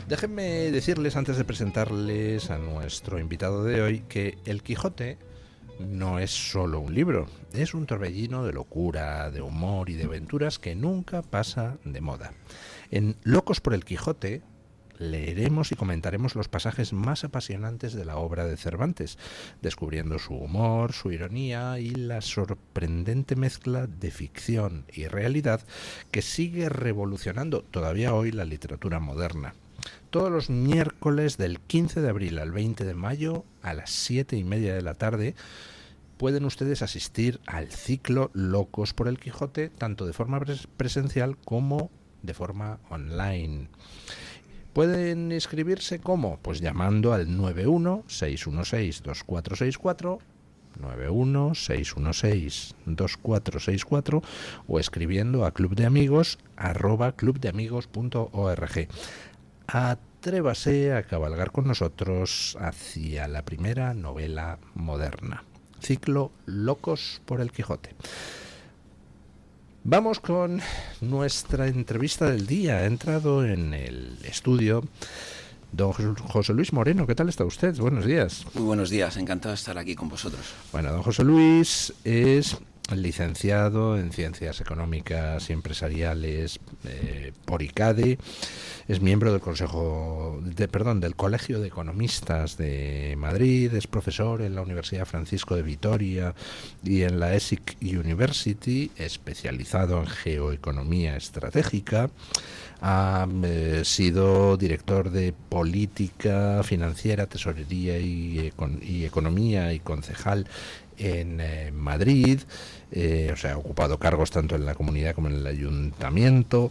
Déjenme decirles, antes de presentarles a nuestro invitado de hoy, que El Quijote no es solo un libro, es un torbellino de locura, de humor y de aventuras que nunca pasa de moda. En Locos por el Quijote leeremos y comentaremos los pasajes más apasionantes de la obra de Cervantes, descubriendo su humor, su ironía y la sorprendente mezcla de ficción y realidad que sigue revolucionando todavía hoy la literatura moderna. Todos los miércoles del 15 de abril al 20 de mayo a las 7:30 de la tarde pueden ustedes asistir al ciclo Locos por el Quijote, tanto de forma presencial como de forma online. ¿Pueden inscribirse cómo? Pues llamando al 91-616-2464, 91-616-2464 o escribiendo a clubdeamigos@clubdeamigos.org. Atrévase a cabalgar con nosotros hacia la primera novela moderna. Ciclo Locos por el Quijote. Vamos con nuestra entrevista del día. Ha entrado en el estudio don José Luis Moreno. ¿Qué tal está usted? Buenos días.
Muy buenos días, encantado de estar aquí con vosotros.
Bueno, don José Luis es licenciado en Ciencias Económicas y Empresariales por ICADE, es miembro del del Colegio de Economistas de Madrid, es profesor en la Universidad Francisco de Vitoria y en la ESIC University, especializado en geoeconomía estratégica. Ha sido director de Política Financiera, Tesorería y Economía y concejal en Madrid, ha ocupado cargos tanto en la comunidad como en el ayuntamiento.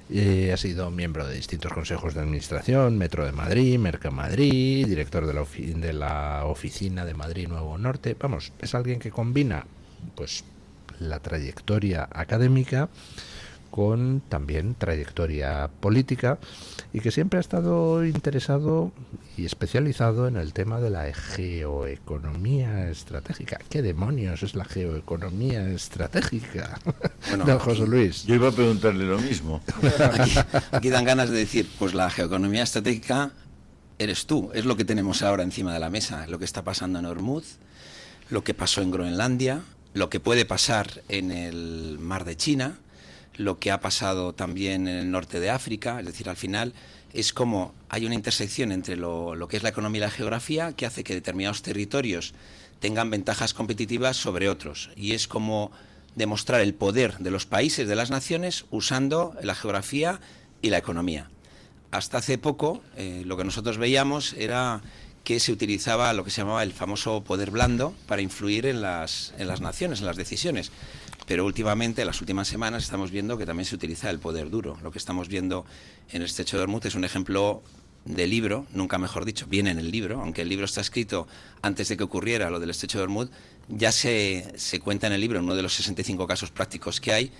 Ha sido miembro de distintos consejos de administración, Metro de Madrid, Mercamadrid, director de la oficina de Madrid Nuevo Norte. Vamos, es alguien que combina pues la trayectoria académica con también trayectoria política y que siempre ha estado interesado y especializado en el tema de la geoeconomía estratégica. ¿Qué demonios es la geoeconomía estratégica?
Bueno,
don José Luis.
Yo iba a preguntarle lo mismo.
Aquí dan ganas de decir, pues la geoeconomía estratégica eres tú, es lo que tenemos ahora encima de la mesa, lo que está pasando en Hormuz, lo que pasó en Groenlandia, lo que puede pasar en el mar de China, lo que ha pasado también en el norte de África. Es decir, al final es como hay una intersección entre lo que es la economía y la geografía que hace que determinados territorios tengan ventajas competitivas sobre otros, y es como demostrar el poder de los países, de las naciones, usando la geografía y la economía. Hasta hace poco lo que nosotros veíamos era que se utilizaba lo que se llamaba el famoso poder blando para influir en las naciones, en las decisiones. Pero últimamente, en las últimas semanas, estamos viendo que también se utiliza el poder duro. Lo que estamos viendo en el Estrecho de Hormuz es un ejemplo de libro, nunca mejor dicho, viene en el libro, aunque el libro está escrito antes de que ocurriera lo del Estrecho de Hormuz, ya se cuenta en el libro, en uno de los 65 casos prácticos que hay,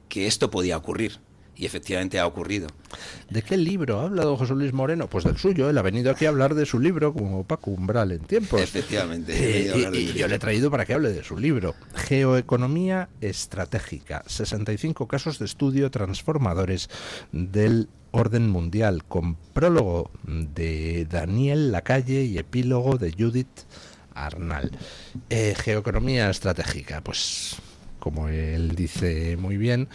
que esto podía ocurrir. y efectivamente ha ocurrido.
¿De qué libro ha hablado José Luis Moreno? Pues del suyo. Él ha venido aquí a hablar de su libro como Paco Umbral en tiempos.
Efectivamente.
Y yo le he traído para que hable de su libro. Geoeconomía estratégica. 65 casos de estudio transformadores del orden mundial, con prólogo de Daniel Lacalle y epílogo de Judith Arnal. Geoeconomía estratégica, pues como él dice muy bien,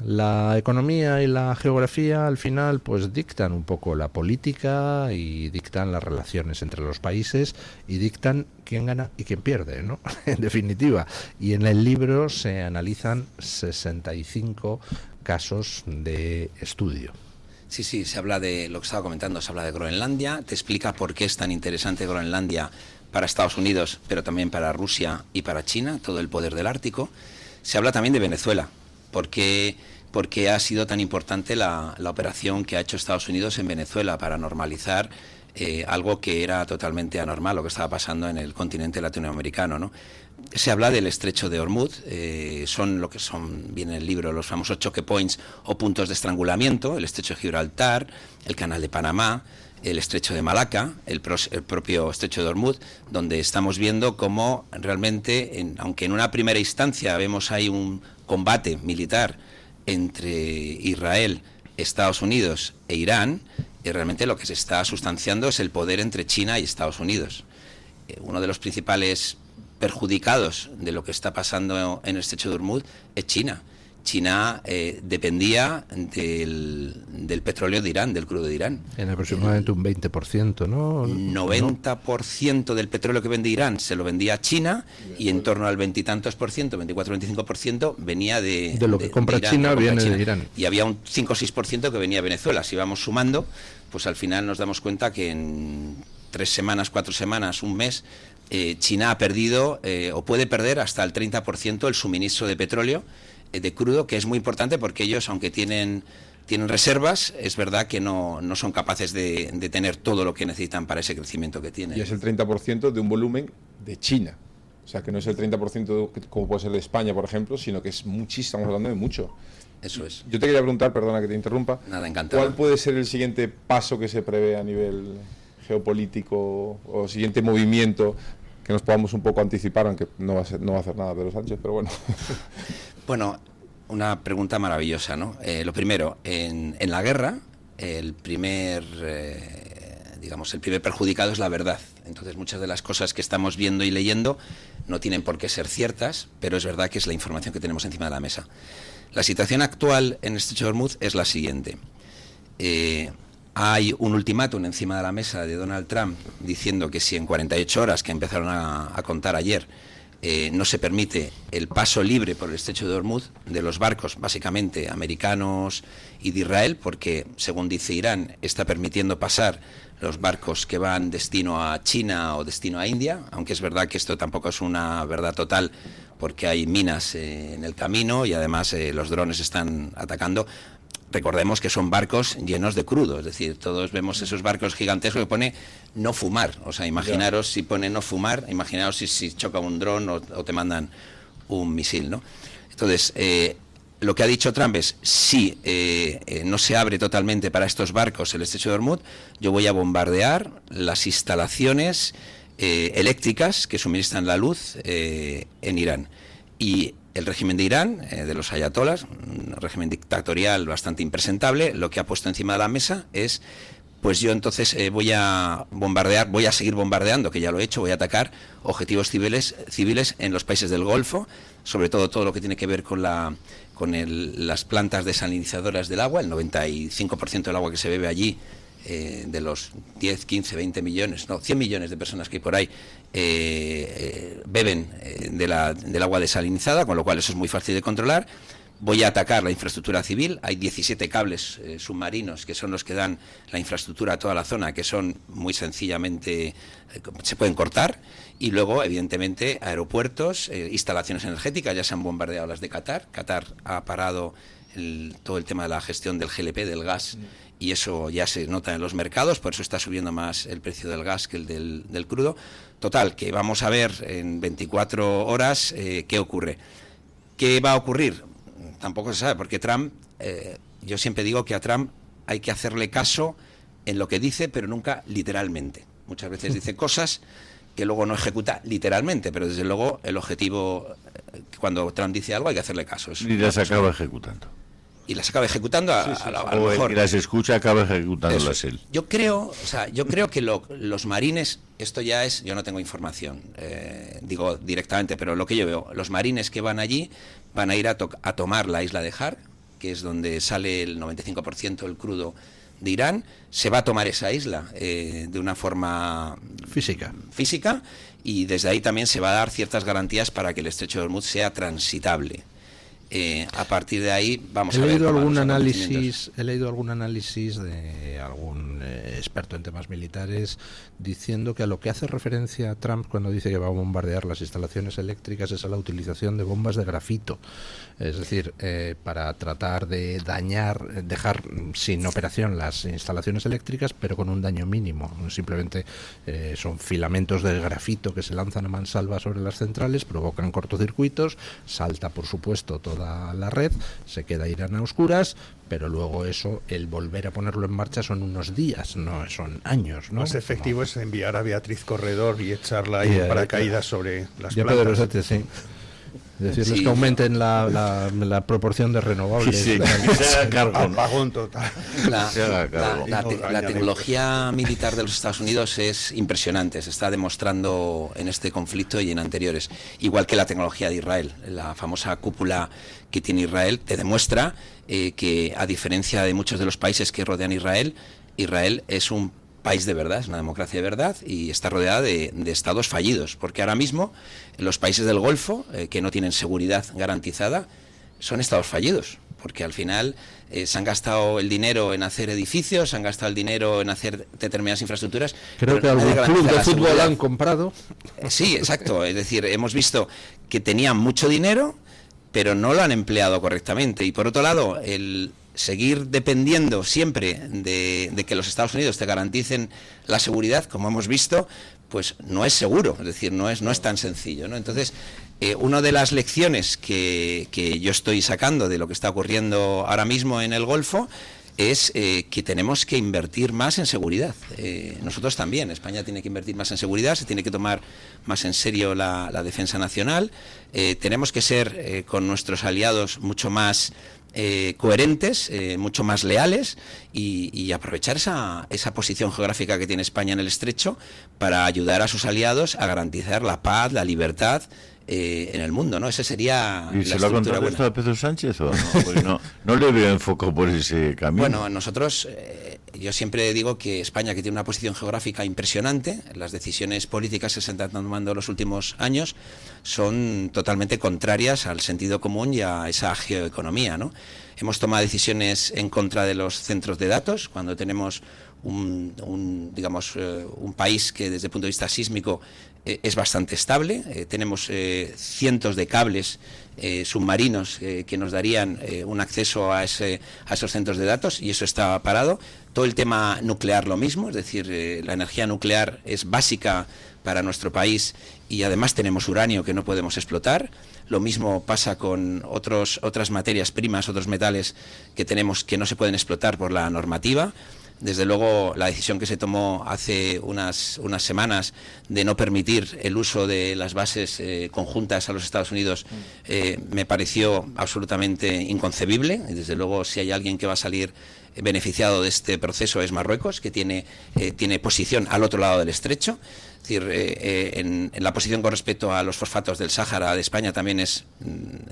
la economía y la geografía al final pues dictan un poco la política y dictan las relaciones entre los países y dictan quién gana y quién pierde, ¿no? En definitiva. Y en el libro se analizan 65 casos de estudio.
Sí, se habla de lo que estaba comentando, se habla de Groenlandia, te explica por qué es tan interesante Groenlandia para Estados Unidos, pero también para Rusia y para China, todo el poder del Ártico. Se habla también de Venezuela, porque ha sido tan importante la operación que ha hecho Estados Unidos en Venezuela para normalizar algo que era totalmente anormal, lo que estaba pasando en el continente latinoamericano, ¿no? Se habla del estrecho de Hormuz, son lo que son, viene en el libro, los famosos choke points o puntos de estrangulamiento, el estrecho de Gibraltar, el canal de Panamá, el estrecho de Malaca, el propio estrecho de Hormuz, donde estamos viendo cómo realmente, aunque en una primera instancia vemos ahí un combate militar entre Israel, Estados Unidos e Irán, realmente lo que se está sustanciando es el poder entre China y Estados Unidos. Uno de los principales perjudicados de lo que está pasando en el estrecho de Hormuz es China. China dependía del petróleo de Irán, del crudo de Irán. En
aproximadamente un 20%, ¿no?
90% del petróleo que vende Irán se lo vendía a China y en torno al 20 y tantos por ciento, 24-25% venía de
lo que compra Irán, China, viene de Irán.
Y había un 5 o 6% que venía de Venezuela. Si vamos sumando, pues al final nos damos cuenta que en 3 semanas, 4 semanas, un mes, China ha perdido o puede perder hasta el 30% el suministro de petróleo de crudo, que es muy importante porque ellos, aunque tienen reservas, es verdad que no son capaces de tener todo lo que necesitan para ese crecimiento que tienen.
Y es el 30% de un volumen de China. O sea, que no es el 30% como puede ser de España, por ejemplo, sino que es muchísimo, estamos hablando de mucho.
Eso es.
Yo te quería preguntar, perdona que te interrumpa.
Nada, encantado.
¿Cuál puede ser el siguiente paso que se prevé a nivel geopolítico o siguiente movimiento que nos podamos un poco anticipar, aunque no va a hacer nada Pedro Sánchez, pero bueno?
Bueno, una pregunta maravillosa, ¿no? Lo primero, en la guerra, el primer perjudicado es la verdad. Entonces, muchas de las cosas que estamos viendo y leyendo no tienen por qué ser ciertas, pero es verdad que es la información que tenemos encima de la mesa. La situación actual en el estrecho de Hormuz es la siguiente. Hay un ultimátum encima de la mesa de Donald Trump diciendo que si en 48 horas, que empezaron a contar ayer, no se permite el paso libre por el estrecho de Hormuz de los barcos, básicamente americanos y de Israel, porque, según dice Irán, está permitiendo pasar los barcos que van destino a China o destino a India, aunque es verdad que esto tampoco es una verdad total, porque hay minas en el camino y además los drones están atacando. Recordemos que son barcos llenos de crudo, es decir, todos vemos esos barcos gigantescos que pone no fumar. O sea, imaginaros si pone no fumar, imaginaos si choca un dron o te mandan un misil, ¿no? Entonces, lo que ha dicho Trump es, si no se abre totalmente para estos barcos el estrecho de Hormuz, yo voy a bombardear las instalaciones eléctricas que suministran la luz en Irán. Y el régimen de Irán, de los ayatolás, un régimen dictatorial bastante impresentable, lo que ha puesto encima de la mesa es, pues yo entonces voy a seguir bombardeando, que ya lo he hecho, voy a atacar objetivos civiles en los países del Golfo, sobre todo lo que tiene que ver con las plantas desalinizadoras del agua, el 95% del agua que se bebe allí, de los 10, 15, 20 millones, 100 millones de personas que hay por ahí, beben del agua desalinizada, con lo cual eso es muy fácil de controlar. Voy a atacar la infraestructura civil. Hay 17 cables submarinos que son los que dan la infraestructura a toda la zona, que son muy sencillamente, se pueden cortar. Y luego, evidentemente, aeropuertos, instalaciones energéticas, ya se han bombardeado las de Qatar. Qatar ha parado todo el tema de la gestión del GLP, del gas, y eso ya se nota en los mercados, por eso está subiendo más el precio del gas que el del crudo. Total, que vamos a ver en 24 horas qué ocurre. ¿Qué va a ocurrir? Tampoco se sabe, porque Trump yo siempre digo que a Trump hay que hacerle caso en lo que dice, pero nunca literalmente. Muchas veces dice cosas que luego no ejecuta literalmente, pero desde luego el objetivo, cuando Trump dice algo hay que hacerle caso.
Y las acaba ejecutando.
Y las acaba ejecutando a lo mejor.
O el que las escucha acaba ejecutándolas él.
Yo creo que los marines, esto ya es, yo no tengo información, digo directamente, pero lo que yo veo, los marines que van allí van a ir a tomar la isla de Har, que es donde sale el 95% del crudo de Irán. Se va a tomar esa isla de una forma física, y desde ahí también se va a dar ciertas garantías para que el estrecho de Hormuz sea transitable. A partir de ahí vamos a ver.
He leído algún análisis de algún experto en temas militares diciendo que a lo que hace referencia Trump cuando dice que va a bombardear las instalaciones eléctricas es a la utilización de bombas de grafito, es decir, para tratar de dejar sin operación las instalaciones eléctricas, pero con un daño mínimo. Simplemente son filamentos de grafito que se lanzan a mansalva sobre las centrales, provocan cortocircuitos, salta por supuesto toda la red, se queda Irán a oscuras, pero luego eso, el volver a ponerlo en marcha son unos días, no son años, ¿no?
Más efectivo es enviar a Beatriz Corredor y echarla ahí en paracaídas sobre las plantas.
Pedro Sánchez, sí. Decirles que aumenten la proporción de renovables.
Sí, que se haga cargo.
Apagón total.
La tecnología militar de los Estados Unidos es impresionante, se está demostrando en este conflicto y en anteriores. Igual que la tecnología de Israel, la famosa cúpula que tiene Israel, te demuestra que, a diferencia de muchos de los países que rodean Israel, Israel es un país de verdad, es una democracia de verdad y está rodeada de estados fallidos, porque ahora mismo los países del Golfo, que no tienen seguridad garantizada, son estados fallidos, porque al final se han gastado el dinero en hacer edificios, se han gastado el dinero en hacer determinadas infraestructuras.
Creo que algún club de fútbol han comprado.
Sí, exacto, es decir, hemos visto que tenían mucho dinero, pero no lo han empleado correctamente, y por otro lado, el seguir dependiendo siempre de que los Estados Unidos te garanticen la seguridad, como hemos visto, pues no es seguro, es decir, no es tan sencillo, ¿no? Entonces, una de las lecciones que yo estoy sacando de lo que está ocurriendo ahora mismo en el Golfo es que tenemos que invertir más en seguridad. Nosotros también, España tiene que invertir más en seguridad, se tiene que tomar más en serio la defensa nacional, tenemos que ser con nuestros aliados mucho más coherentes, mucho más leales y aprovechar esa posición geográfica que tiene España en el Estrecho para ayudar a sus aliados a garantizar la paz, la libertad en el mundo, ¿no? Ese sería
¿Y se lo ha contado esto a Pedro Sánchez o no? Pues no le veo enfoco por ese camino.
Bueno, nosotros, yo siempre digo que España, que tiene una posición geográfica impresionante, las decisiones políticas que se están tomando en los últimos años son totalmente contrarias al sentido común y a esa geoeconomía, ¿no? Hemos tomado decisiones en contra de los centros de datos, cuando tenemos un país que desde el punto de vista sísmico es bastante estable. Tenemos cientos de cables submarinos que nos darían un acceso a esos centros de datos, y eso está parado. Todo el tema nuclear lo mismo, es decir, la energía nuclear es básica para nuestro país y además tenemos uranio que no podemos explotar. Lo mismo pasa con otras materias primas, otros metales que tenemos que no se pueden explotar por la normativa. Desde luego, la decisión que se tomó hace unas semanas de no permitir el uso de las bases conjuntas a los Estados Unidos me pareció absolutamente inconcebible. Y desde luego, si hay alguien que va a salir beneficiado de este proceso es Marruecos, que tiene posición al otro lado del estrecho. Es decir, en la posición con respecto a los fosfatos del Sáhara de España también es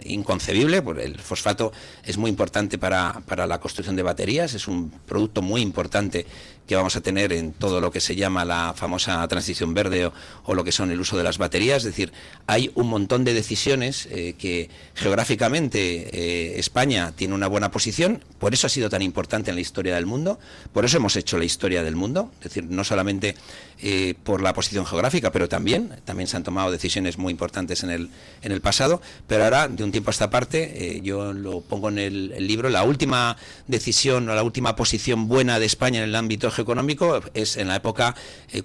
inconcebible, porque el fosfato es muy importante para la construcción de baterías, es un producto muy importante que vamos a tener en todo lo que se llama la famosa transición verde o lo que son el uso de las baterías. Es decir, hay un montón de decisiones que geográficamente España tiene una buena posición, por eso ha sido tan importante en la historia del mundo, por eso hemos hecho la historia del mundo, es decir, no solamente por la posición geográfica, pero también se han tomado decisiones muy importantes en el pasado, pero ahora, de un tiempo a esta parte, yo lo pongo en el libro, la última decisión o la última posición buena de España en el ámbito geoeconómico es en la época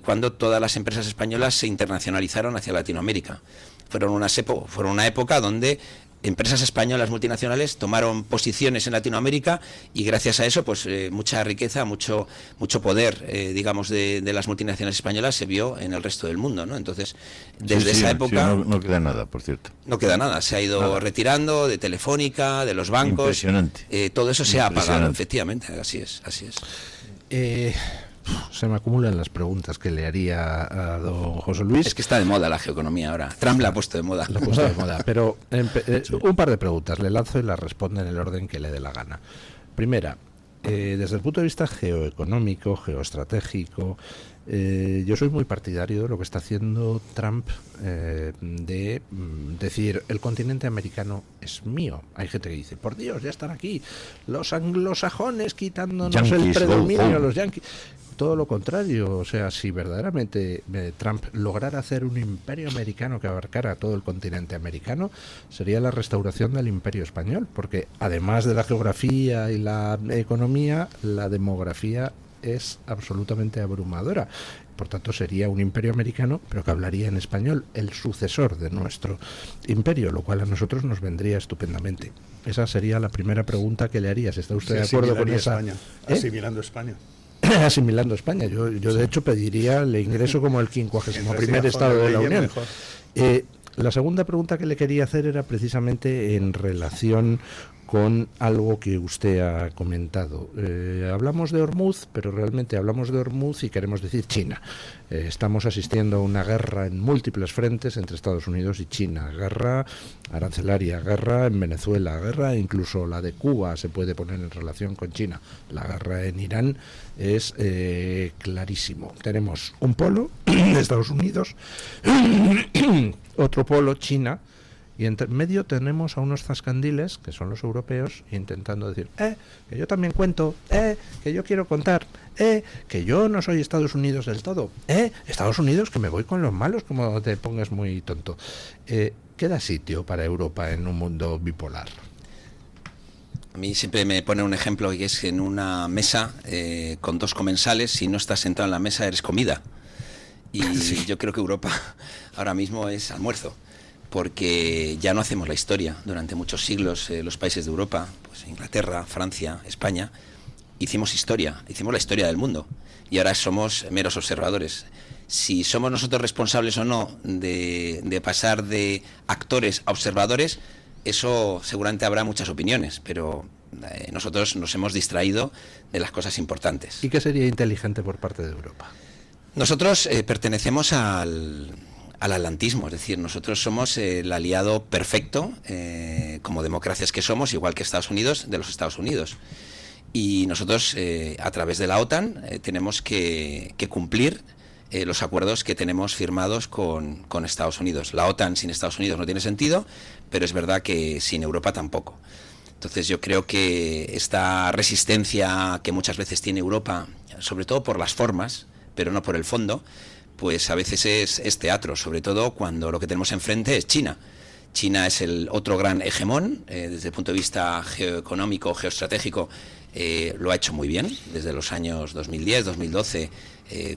cuando todas las empresas españolas se internacionalizaron hacia Latinoamérica. Fueron una época donde empresas españolas multinacionales tomaron posiciones en Latinoamérica y gracias a eso pues mucha riqueza, mucho poder digamos de las multinacionales españolas se vio en el resto del mundo, ¿no? Entonces desde esa época
no queda nada, por cierto.
No queda nada, se ha ido retirando de Telefónica, de los bancos.
Impresionante.
Todo eso se ha apagado, efectivamente, así es.
Se me acumulan las preguntas que le haría a don José Luis.
Es que está de moda la geoeconomía ahora. Trump la ha puesto de moda.
La ha puesto de moda, pero un par de preguntas le lanzo y las responde en el orden que le dé la gana. Primera, desde el punto de vista geoeconómico, geoestratégico, yo soy muy partidario de lo que está haciendo Trump de decir el continente americano es mío. Hay gente que dice, por Dios, ya están aquí los anglosajones quitándonos
Yankees,
el predominio, los yanquis. Todo lo contrario, o sea, si verdaderamente Trump lograra hacer un imperio americano que abarcara todo el continente americano, sería la restauración del imperio español, porque además de la geografía y la economía, la demografía es absolutamente abrumadora. Por tanto, sería un imperio americano, pero que hablaría en español, el sucesor de nuestro imperio, lo cual a nosotros nos vendría estupendamente. Esa sería la primera pregunta que le haría. ¿Si está usted de acuerdo con esa?
España, asimilando España.
Asimilando España. Yo de hecho pediría el ingreso como el 51º Estado de la Unión. La segunda pregunta que le quería hacer era precisamente en relación con algo que usted ha comentado. Hablamos de Hormuz, pero realmente hablamos de Hormuz y queremos decir China. Estamos asistiendo a una guerra en múltiples frentes entre Estados Unidos y China. Guerra arancelaria, guerra en Venezuela, guerra incluso la de Cuba se puede poner en relación con China. La guerra en Irán es clarísimo. Tenemos un polo, Estados Unidos, otro polo, China, y en medio tenemos a unos zascandiles, que son los europeos, intentando decir, que yo también cuento, que yo quiero contar, que yo no soy Estados Unidos del todo, Estados Unidos, que me voy con los malos, como te pongas muy tonto. ¿Queda sitio para Europa en un mundo bipolar?
A mí siempre me pone un ejemplo que es en una mesa con dos comensales, si no estás sentado en la mesa eres comida. Y sí, yo creo que Europa ahora mismo es almuerzo, porque ya no hacemos la historia. Durante muchos siglos los países de Europa, pues Inglaterra, Francia, España, hicimos historia, hicimos la historia del mundo y ahora somos meros observadores. Si somos nosotros responsables o no de pasar de actores a observadores, eso seguramente habrá muchas opiniones, pero nosotros nos hemos distraído de las cosas importantes.
¿Y qué sería inteligente por parte de Europa?
Nosotros pertenecemos al atlantismo, es decir, nosotros somos el aliado perfecto, como democracias que somos, igual que Estados Unidos, de los Estados Unidos. Y nosotros, a través de la OTAN, tenemos que cumplir los acuerdos que tenemos firmados con Estados Unidos. La OTAN sin Estados Unidos no tiene sentido, pero es verdad que sin Europa tampoco. Entonces yo creo que esta resistencia que muchas veces tiene Europa, sobre todo por las formas, pero no por el fondo, pues a veces es teatro, sobre todo cuando lo que tenemos enfrente es China. China es el otro gran hegemón, desde el punto de vista geoeconómico, geoestratégico, lo ha hecho muy bien, desde los años 2010, 2012,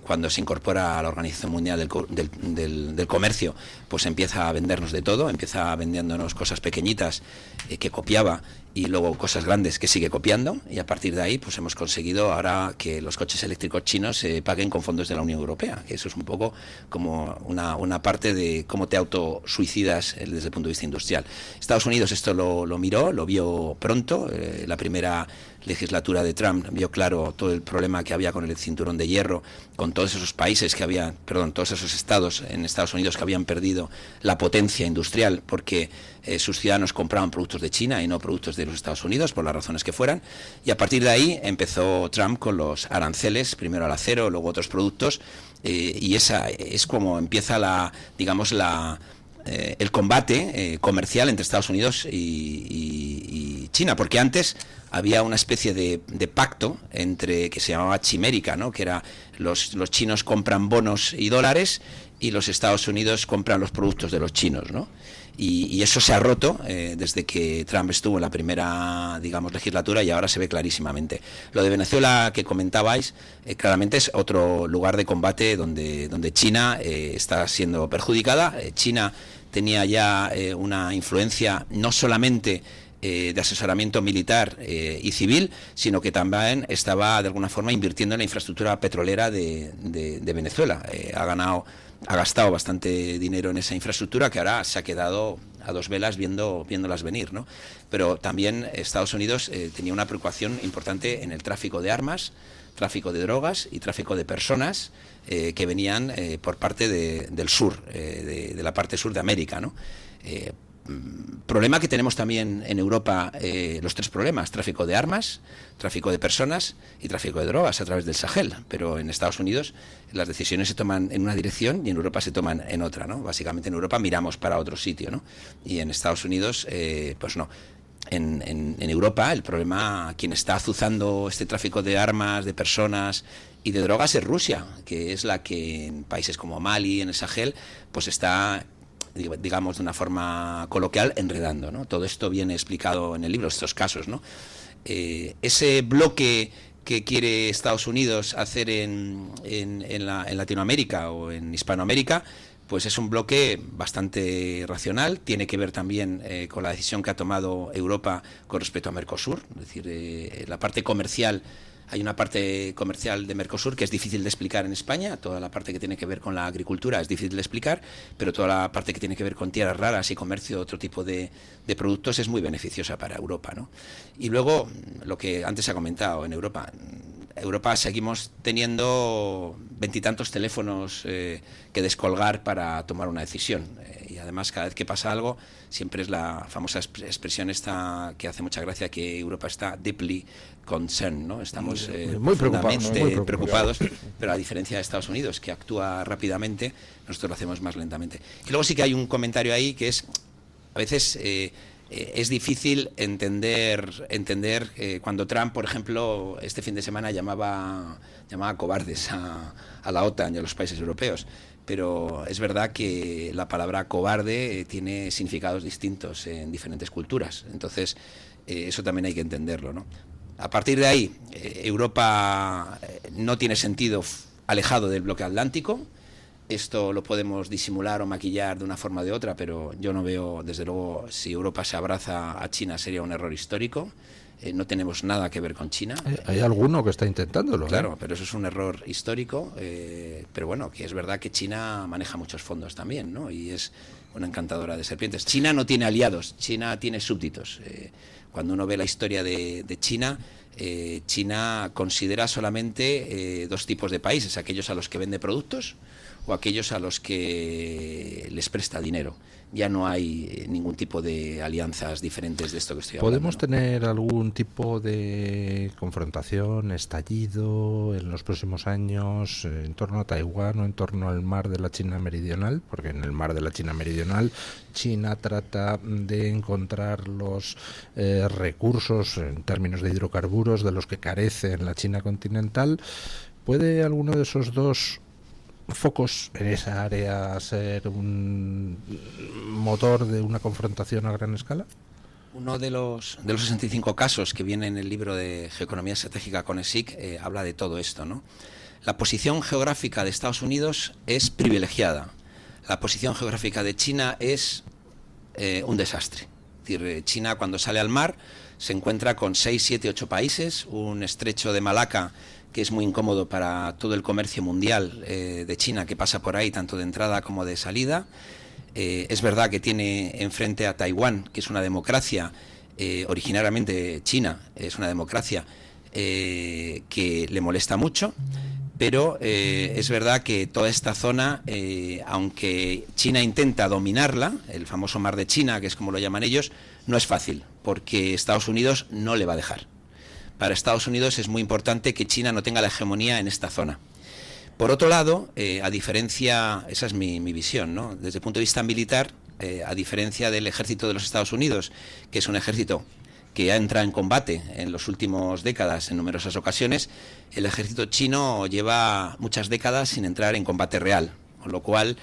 cuando se incorpora a la Organización Mundial del Comercio, pues empieza a vendernos de todo, empieza vendiéndonos cosas pequeñitas que copiaba y luego cosas grandes que sigue copiando, y a partir de ahí pues hemos conseguido ahora que los coches eléctricos chinos se paguen con fondos de la Unión Europea, que eso es un poco como una parte de cómo te autosuicidas desde el punto de vista industrial. Estados Unidos esto lo miró, lo vio pronto, la primera legislatura de Trump vio claro todo el problema que había con el cinturón de hierro, con todos esos países que habían, todos esos estados en Estados Unidos que habían perdido la potencia industrial porque sus ciudadanos compraban productos de China y no productos de los Estados Unidos, por las razones que fueran, y a partir de ahí empezó Trump con los aranceles, primero al acero, luego otros productos, y esa es como empieza el combate comercial entre Estados Unidos y China, porque antes había una especie de pacto entre que se llamaba chimérica, ¿no? Que era los chinos compran bonos y dólares y los Estados Unidos compran los productos de los chinos, ¿no? Y eso se ha roto desde que Trump estuvo en la primera, digamos, legislatura, y ahora se ve clarísimamente. Lo de Venezuela que comentabais, claramente es otro lugar de combate donde China está siendo perjudicada. China tenía ya una influencia no solamente de asesoramiento militar y civil, sino que también estaba de alguna forma invirtiendo en la infraestructura petrolera de Venezuela. Ha gastado bastante dinero en esa infraestructura, que ahora se ha quedado a dos velas viéndolas venir, ¿no? Pero también Estados Unidos tenía una preocupación importante en el tráfico de armas, tráfico de drogas y tráfico de personas que venían por parte del sur, de la parte sur de América, ¿no? Problema que tenemos también en Europa, los tres problemas: tráfico de armas, tráfico de personas y tráfico de drogas a través del Sahel. Pero en Estados Unidos las decisiones se toman en una dirección y en Europa se toman en otra, ¿no? Básicamente en Europa miramos para otro sitio, ¿no? Y en Estados Unidos, pues no. En Europa el problema, quien está azuzando este tráfico de armas, de personas y de drogas es Rusia, que es la que en países como Mali, en el Sahel, pues está, digamos de una forma coloquial, enredando, ¿no? Todo esto viene explicado en el libro, estos casos, ¿no? Ese bloque que quiere Estados Unidos hacer en Latinoamérica o en Hispanoamérica, pues es un bloque bastante racional. Tiene que ver también con la decisión que ha tomado Europa con respecto a Mercosur. Es decir, la parte comercial, hay una parte comercial de Mercosur que es difícil de explicar en España. Toda la parte que tiene que ver con la agricultura es difícil de explicar, pero toda la parte que tiene que ver con tierras raras y comercio de otro tipo de productos es muy beneficiosa para Europa, ¿no? Y luego, lo que antes se ha comentado, en Europa seguimos teniendo 20 y tantos teléfonos que descolgar para tomar una decisión. Y además, cada vez que pasa algo, siempre es la famosa expresión esta que hace mucha gracia, que Europa está deeply concerned, ¿no? Estamos
muy
profundamente preocupados, pero a diferencia de Estados Unidos, que actúa rápidamente, nosotros lo hacemos más lentamente. Y luego sí que hay un comentario ahí que es, a veces es difícil entender cuando Trump, por ejemplo, este fin de semana llamaba cobardes a la OTAN y a los países europeos. Pero es verdad que la palabra cobarde tiene significados distintos en diferentes culturas. Entonces, eso también hay que entenderlo, ¿no? A partir de ahí, Europa no tiene sentido alejado del bloque atlántico. Esto lo podemos disimular o maquillar de una forma o de otra, pero yo no veo, desde luego, si Europa se abraza a China sería un error histórico. No tenemos nada que ver con China.
Hay alguno que está intentándolo.
Claro, pero eso es un error histórico. Pero bueno, que es verdad que China maneja muchos fondos también, ¿no? Y es una encantadora de serpientes. China no tiene aliados, China tiene súbditos. Cuando uno ve la historia de China, China considera solamente dos tipos de países: aquellos a los que vende productos o aquellos a los que les presta dinero. Ya no hay ningún tipo de alianzas diferentes de esto que estoy hablando.
¿Podemos tener algún tipo de confrontación, estallido en los próximos años en torno a Taiwán o en torno al mar de la China Meridional? Porque en el mar de la China Meridional China trata de encontrar los recursos en términos de hidrocarburos de los que carece en la China continental. ¿Puede alguno de esos dos focos en esa área ser un motor de una confrontación a gran escala?
Uno de los 65 casos que viene en el libro de Geoeconomía Estratégica con ESIC habla de todo esto, ¿no? La posición geográfica de Estados Unidos es privilegiada. La posición geográfica de China es un desastre. Es decir, China, cuando sale al mar, se encuentra con 6, 7, 8 países, un estrecho de Malaca que es muy incómodo para todo el comercio mundial de China que pasa por ahí, tanto de entrada como de salida. Es verdad que tiene enfrente a Taiwán, que es una democracia, originariamente China es una democracia que le molesta mucho, pero es verdad que toda esta zona, aunque China intenta dominarla, el famoso mar de China, que es como lo llaman ellos, no es fácil, porque Estados Unidos no le va a dejar. Para Estados Unidos es muy importante que China no tenga la hegemonía en esta zona. Por otro lado, a diferencia, esa es mi visión, ¿no? Desde el punto de vista militar, a diferencia del ejército de los Estados Unidos, que es un ejército que ha entrado en combate en las últimas décadas en numerosas ocasiones, el ejército chino lleva muchas décadas sin entrar en combate real, con lo cual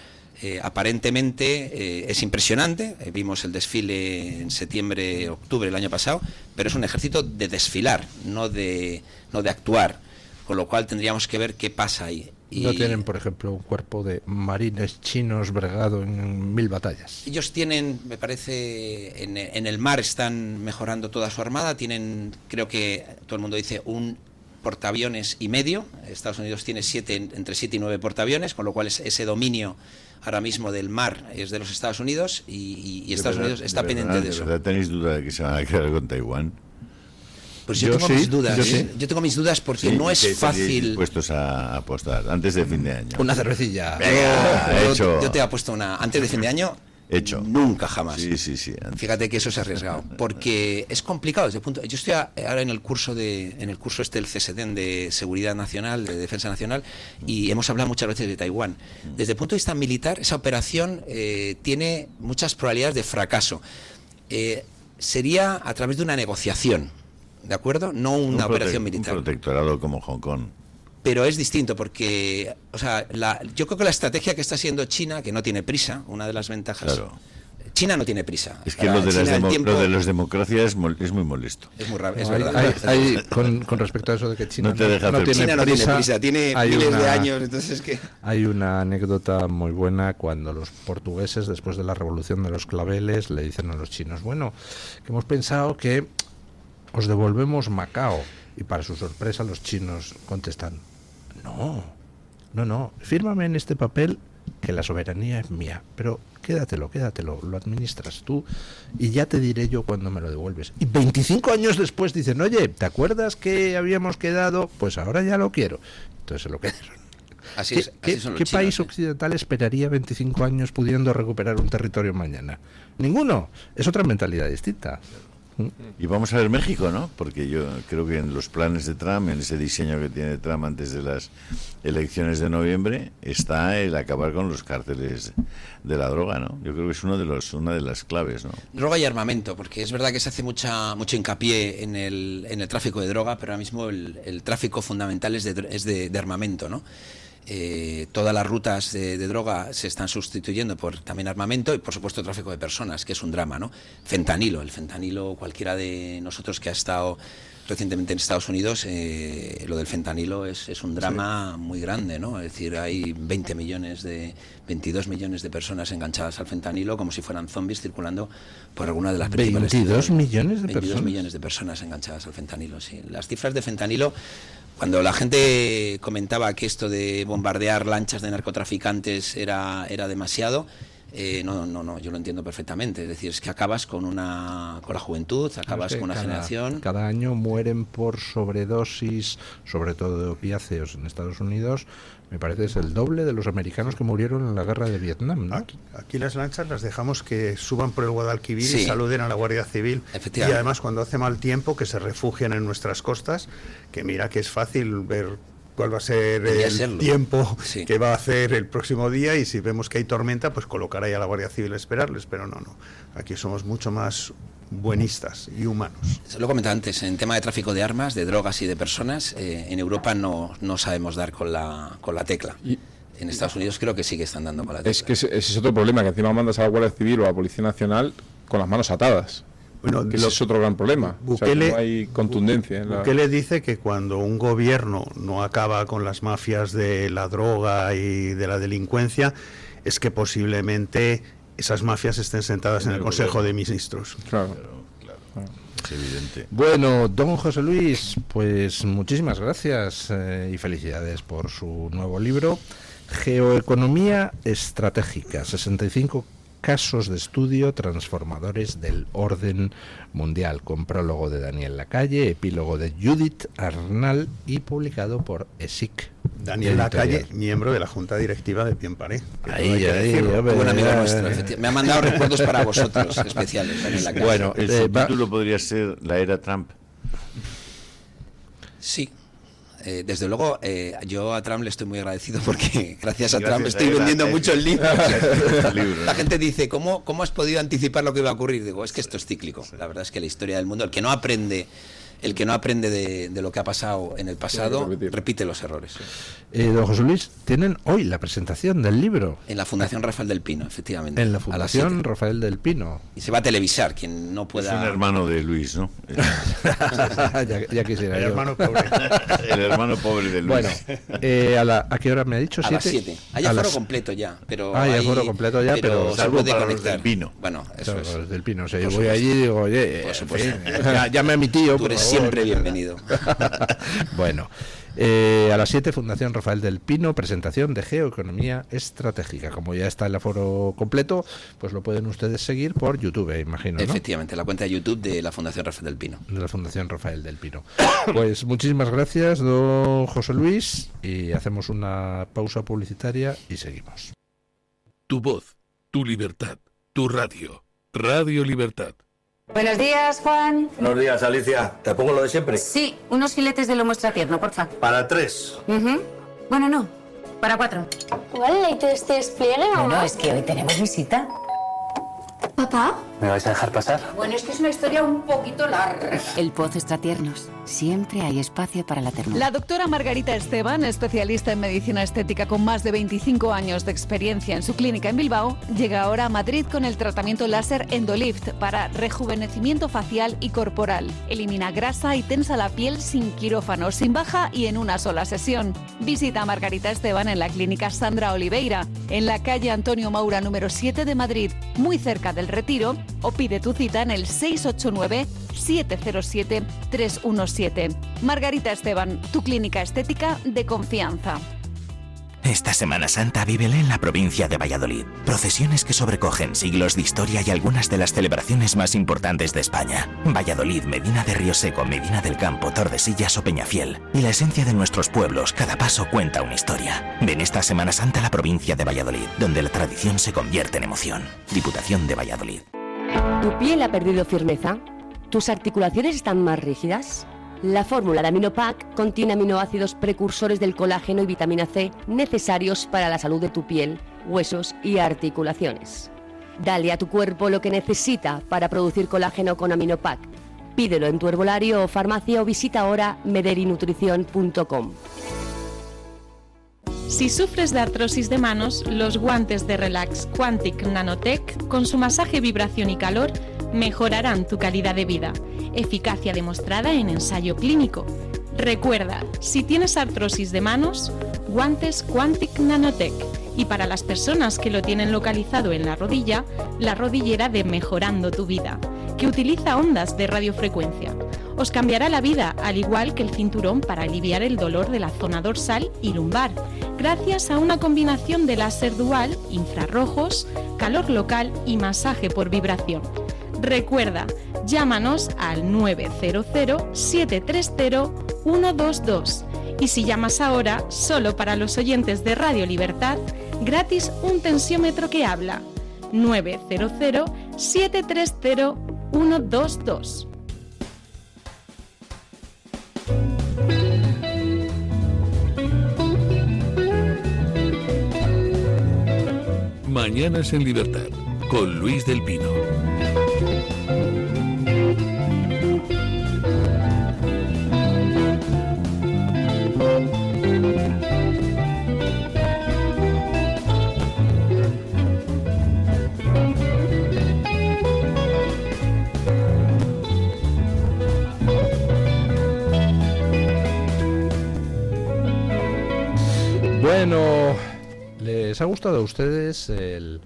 Aparentemente es impresionante, vimos el desfile en septiembre, octubre del año pasado, pero es un ejército de desfilar, no de actuar, con lo cual tendríamos que ver qué pasa ahí.
No tienen, por ejemplo, un cuerpo de marines chinos bregado en 1000 batallas.
Ellos tienen, me parece, en el mar están mejorando toda su armada, tienen, creo que todo el mundo dice, un portaaviones y medio. Estados Unidos tiene entre 7 y 9 portaaviones, con lo cual ese dominio ahora mismo del mar es de los Estados Unidos y Estados Unidos está pendiente de eso.
¿De verdad tenéis duda de que se van a quedar con Taiwán?
Pues yo tengo mis dudas. Yo tengo mis dudas porque no es fácil.
Dispuestos a apostar antes de fin de año.
Una cervecilla.
Venga,
yo te apuesto una antes de fin de año.
Hecho.
Nunca jamás.
Sí.
Fíjate que eso es arriesgado, porque es complicado desde el punto. Yo estoy ahora en el curso del CSDN de Seguridad Nacional, de Defensa Nacional, y hemos hablado muchas veces de Taiwán. Desde el punto de vista militar, esa operación tiene muchas probabilidades de fracaso. Sería a través de una negociación, ¿de acuerdo? No una operación militar.
Un protectorado como Hong Kong.
Pero es distinto porque, o sea, yo creo que la estrategia que está haciendo China, que no tiene prisa, una de las ventajas...
Claro.
China no tiene prisa.
Es que lo de las democracias es muy molesto.
Es muy raro, es verdad.
Con respecto a eso de que China
no tiene
prisa, tiene miles de años, entonces ¿qué?
Hay una anécdota muy buena cuando los portugueses, después de la revolución de los claveles, le dicen a los chinos, bueno, que hemos pensado que os devolvemos Macao. Y para su sorpresa los chinos contestan, no, fírmame en este papel que la soberanía es mía, pero quédatelo, lo administras tú y ya te diré yo cuándo me lo devuelves. Y 25 años después dicen, oye, ¿te acuerdas que habíamos quedado? Pues ahora ya lo quiero. Entonces se lo quedaron.
Así son los chinos,
¿Qué país occidental esperaría 25 años pudiendo recuperar un territorio mañana? Ninguno. Es otra mentalidad distinta.
Y vamos a ver México, ¿no? Porque yo creo que en los planes de Trump, en ese diseño que tiene Trump antes de las elecciones de noviembre, está el acabar con los cárteles de la droga, ¿no? Yo creo que es una de las claves, ¿no?
Droga y armamento, porque es verdad que se hace mucho hincapié en el tráfico de droga, pero ahora mismo el tráfico fundamental es de armamento, ¿no? Todas las rutas de droga se están sustituyendo por también armamento y por supuesto tráfico de personas, que es un drama, ¿no? El fentanilo, cualquiera de nosotros que ha estado recientemente en Estados Unidos, lo del fentanilo es un drama muy grande, ¿no? Es decir, hay 22 millones de personas enganchadas al fentanilo como si fueran zombies circulando por alguna de las principales ciudades. 22 millones de personas enganchadas al fentanilo, sí. Las cifras de fentanilo, cuando la gente comentaba que esto de bombardear lanchas de narcotraficantes era demasiado, no, yo lo entiendo perfectamente. Es decir, es que acabas con la juventud, acabas con una generación.
Cada año mueren por sobredosis, sobre todo de opiáceos en Estados Unidos. Me parece que es el doble de los americanos que murieron en la guerra de Vietnam, ¿no?
Aquí las lanchas las dejamos que suban por el Guadalquivir y saluden a la Guardia Civil. Y además, cuando hace mal tiempo, que se refugian en nuestras costas, que mira que es fácil ver cuál va a ser el tiempo que va a hacer el próximo día, y si vemos que hay tormenta, pues colocar ahí a la Guardia Civil a esperarles, pero no. Aquí somos mucho más buenistas y humanos.
Se lo comentaba antes, en tema de tráfico de armas, de drogas y de personas, en Europa no sabemos dar con la tecla. En Estados Unidos creo que sí que están dando con la tecla.
Es que ese es otro problema, que encima mandas a la Guardia Civil o a la Policía Nacional con las manos atadas. Bueno, que ese es otro gran problema.
Bukele,
no hay contundencia.
Bukele dice que cuando un gobierno no acaba con las mafias de la droga y de la delincuencia, es que posiblemente esas mafias estén sentadas en el Consejo de Ministros.
Claro.
Es evidente.
Bueno, don José Luis, pues muchísimas gracias y felicidades por su nuevo libro, Geoeconomía Estratégica, 65 casos de estudio transformadores del orden mundial, con prólogo de Daniel Lacalle, epílogo de Judith Arnal y publicado por ESIC.
Daniel Lacalle, miembro de la Junta Directiva de Pienparé.
Buen amigo nuestro. Me ha mandado recuerdos para vosotros especiales, Daniel Lacalle.
Bueno, el subtítulo podría ser La era Trump.
Sí. Desde luego, yo a Trump le estoy muy agradecido porque gracias a Trump estoy vendiendo muchos libros. La gente dice, ¿cómo has podido anticipar lo que iba a ocurrir? Digo, es que esto es cíclico. La verdad es que la historia del mundo, el que no aprende el que no aprende de lo que ha pasado en el pasado repite los errores.
Don José Luis, tienen hoy la presentación del libro.
En la Fundación Rafael del Pino, efectivamente.
En la Fundación Rafael del Pino.
Y se va a televisar, quien no pueda...
Es un hermano de Luis, ¿no?
ya quisiera yo.
Hermano pobre.
El hermano pobre de Luis.
Bueno, ¿a qué hora me ha dicho?
A las 7. Hay aforo completo ya, pero...
Hay aforo completo ya, pero
se puede
para
conectar.
los del Pino.
Bueno, eso es.
Los del Pino. O sea, yo voy allí y digo, oye,
por supuesto.
Llame a mi tío.
Tú eres siempre bienvenido.
Bueno, a las 7, Fundación Rafael del Pino, presentación de Geoeconomía Estratégica. Como ya está el aforo completo, pues lo pueden ustedes seguir por YouTube, imagino, ¿no?
Efectivamente, la cuenta de YouTube de la Fundación Rafael del Pino.
De la Fundación Rafael del Pino. Pues muchísimas gracias, don José Luis, y hacemos una pausa publicitaria y seguimos.
Tu voz, tu libertad, tu radio. Radio Libertad.
Buenos días, Juan.
Buenos días, Alicia. ¿Te pongo lo de siempre?
Sí, unos filetes de lomo extratierno, porfa.
Para 3.
Bueno, no, para 4.
¿Cuál leíste este despliegue, mamá?
No, es que hoy tenemos visita.
¿Papá?
¿Me vais a dejar pasar?
Bueno, es que es una historia un poquito larga. El Pozo Extratiernos. Siempre hay espacio para la ternura.
La doctora Margarita Esteban, especialista en medicina estética con más de 25 años de experiencia en su clínica en Bilbao, llega ahora a Madrid con el tratamiento láser Endolift para rejuvenecimiento facial y corporal. Elimina grasa y tensa la piel sin quirófano, sin baja y en una sola sesión. Visita a Margarita Esteban en la clínica Sandra Oliveira, en la calle Antonio Maura número 7 de Madrid, muy cerca del Retiro, o pide tu cita en el 689-707-317. Margarita Esteban, tu clínica estética de confianza.
Esta Semana Santa vívele en la provincia de Valladolid. Procesiones que sobrecogen siglos de historia y algunas de las celebraciones más importantes de España. Valladolid, Medina de Rioseco, Medina del Campo, Tordesillas o Peñafiel. Y la esencia de nuestros pueblos, cada paso cuenta una historia. Ven esta Semana Santa a la provincia de Valladolid, donde la tradición se convierte en emoción. Diputación de Valladolid.
¿Tu piel ha perdido firmeza? ¿Tus articulaciones están más rígidas? La fórmula de Aminopac contiene aminoácidos precursores del colágeno y vitamina C necesarios para la salud de tu piel, huesos y articulaciones. Dale a tu cuerpo lo que necesita para producir colágeno con Aminopac. Pídelo en tu herbolario o farmacia o visita ahora mederinutrición.com.
Si sufres de artrosis de manos, los guantes de Relax Quantic Nanotech, con su masaje, vibración y calor, mejorarán tu calidad de vida. Eficacia demostrada en ensayo clínico. Recuerda, si tienes artrosis de manos, guantes Quantic Nanotech. Y para las personas que lo tienen localizado en la rodilla, la rodillera de Mejorando tu Vida, que utiliza ondas de radiofrecuencia. Os cambiará la vida, al igual que el cinturón para aliviar el dolor de la zona dorsal y lumbar, gracias a una combinación de láser dual, infrarrojos, calor local y masaje por vibración. Recuerda, llámanos al 900-730-122. Y si llamas ahora, solo para los oyentes de Radio Libertad, gratis un tensiómetro que habla. 900-730-122.
Mañanas en Libertad, con Luis del Pino.
Bueno, ¿les ha gustado a ustedes el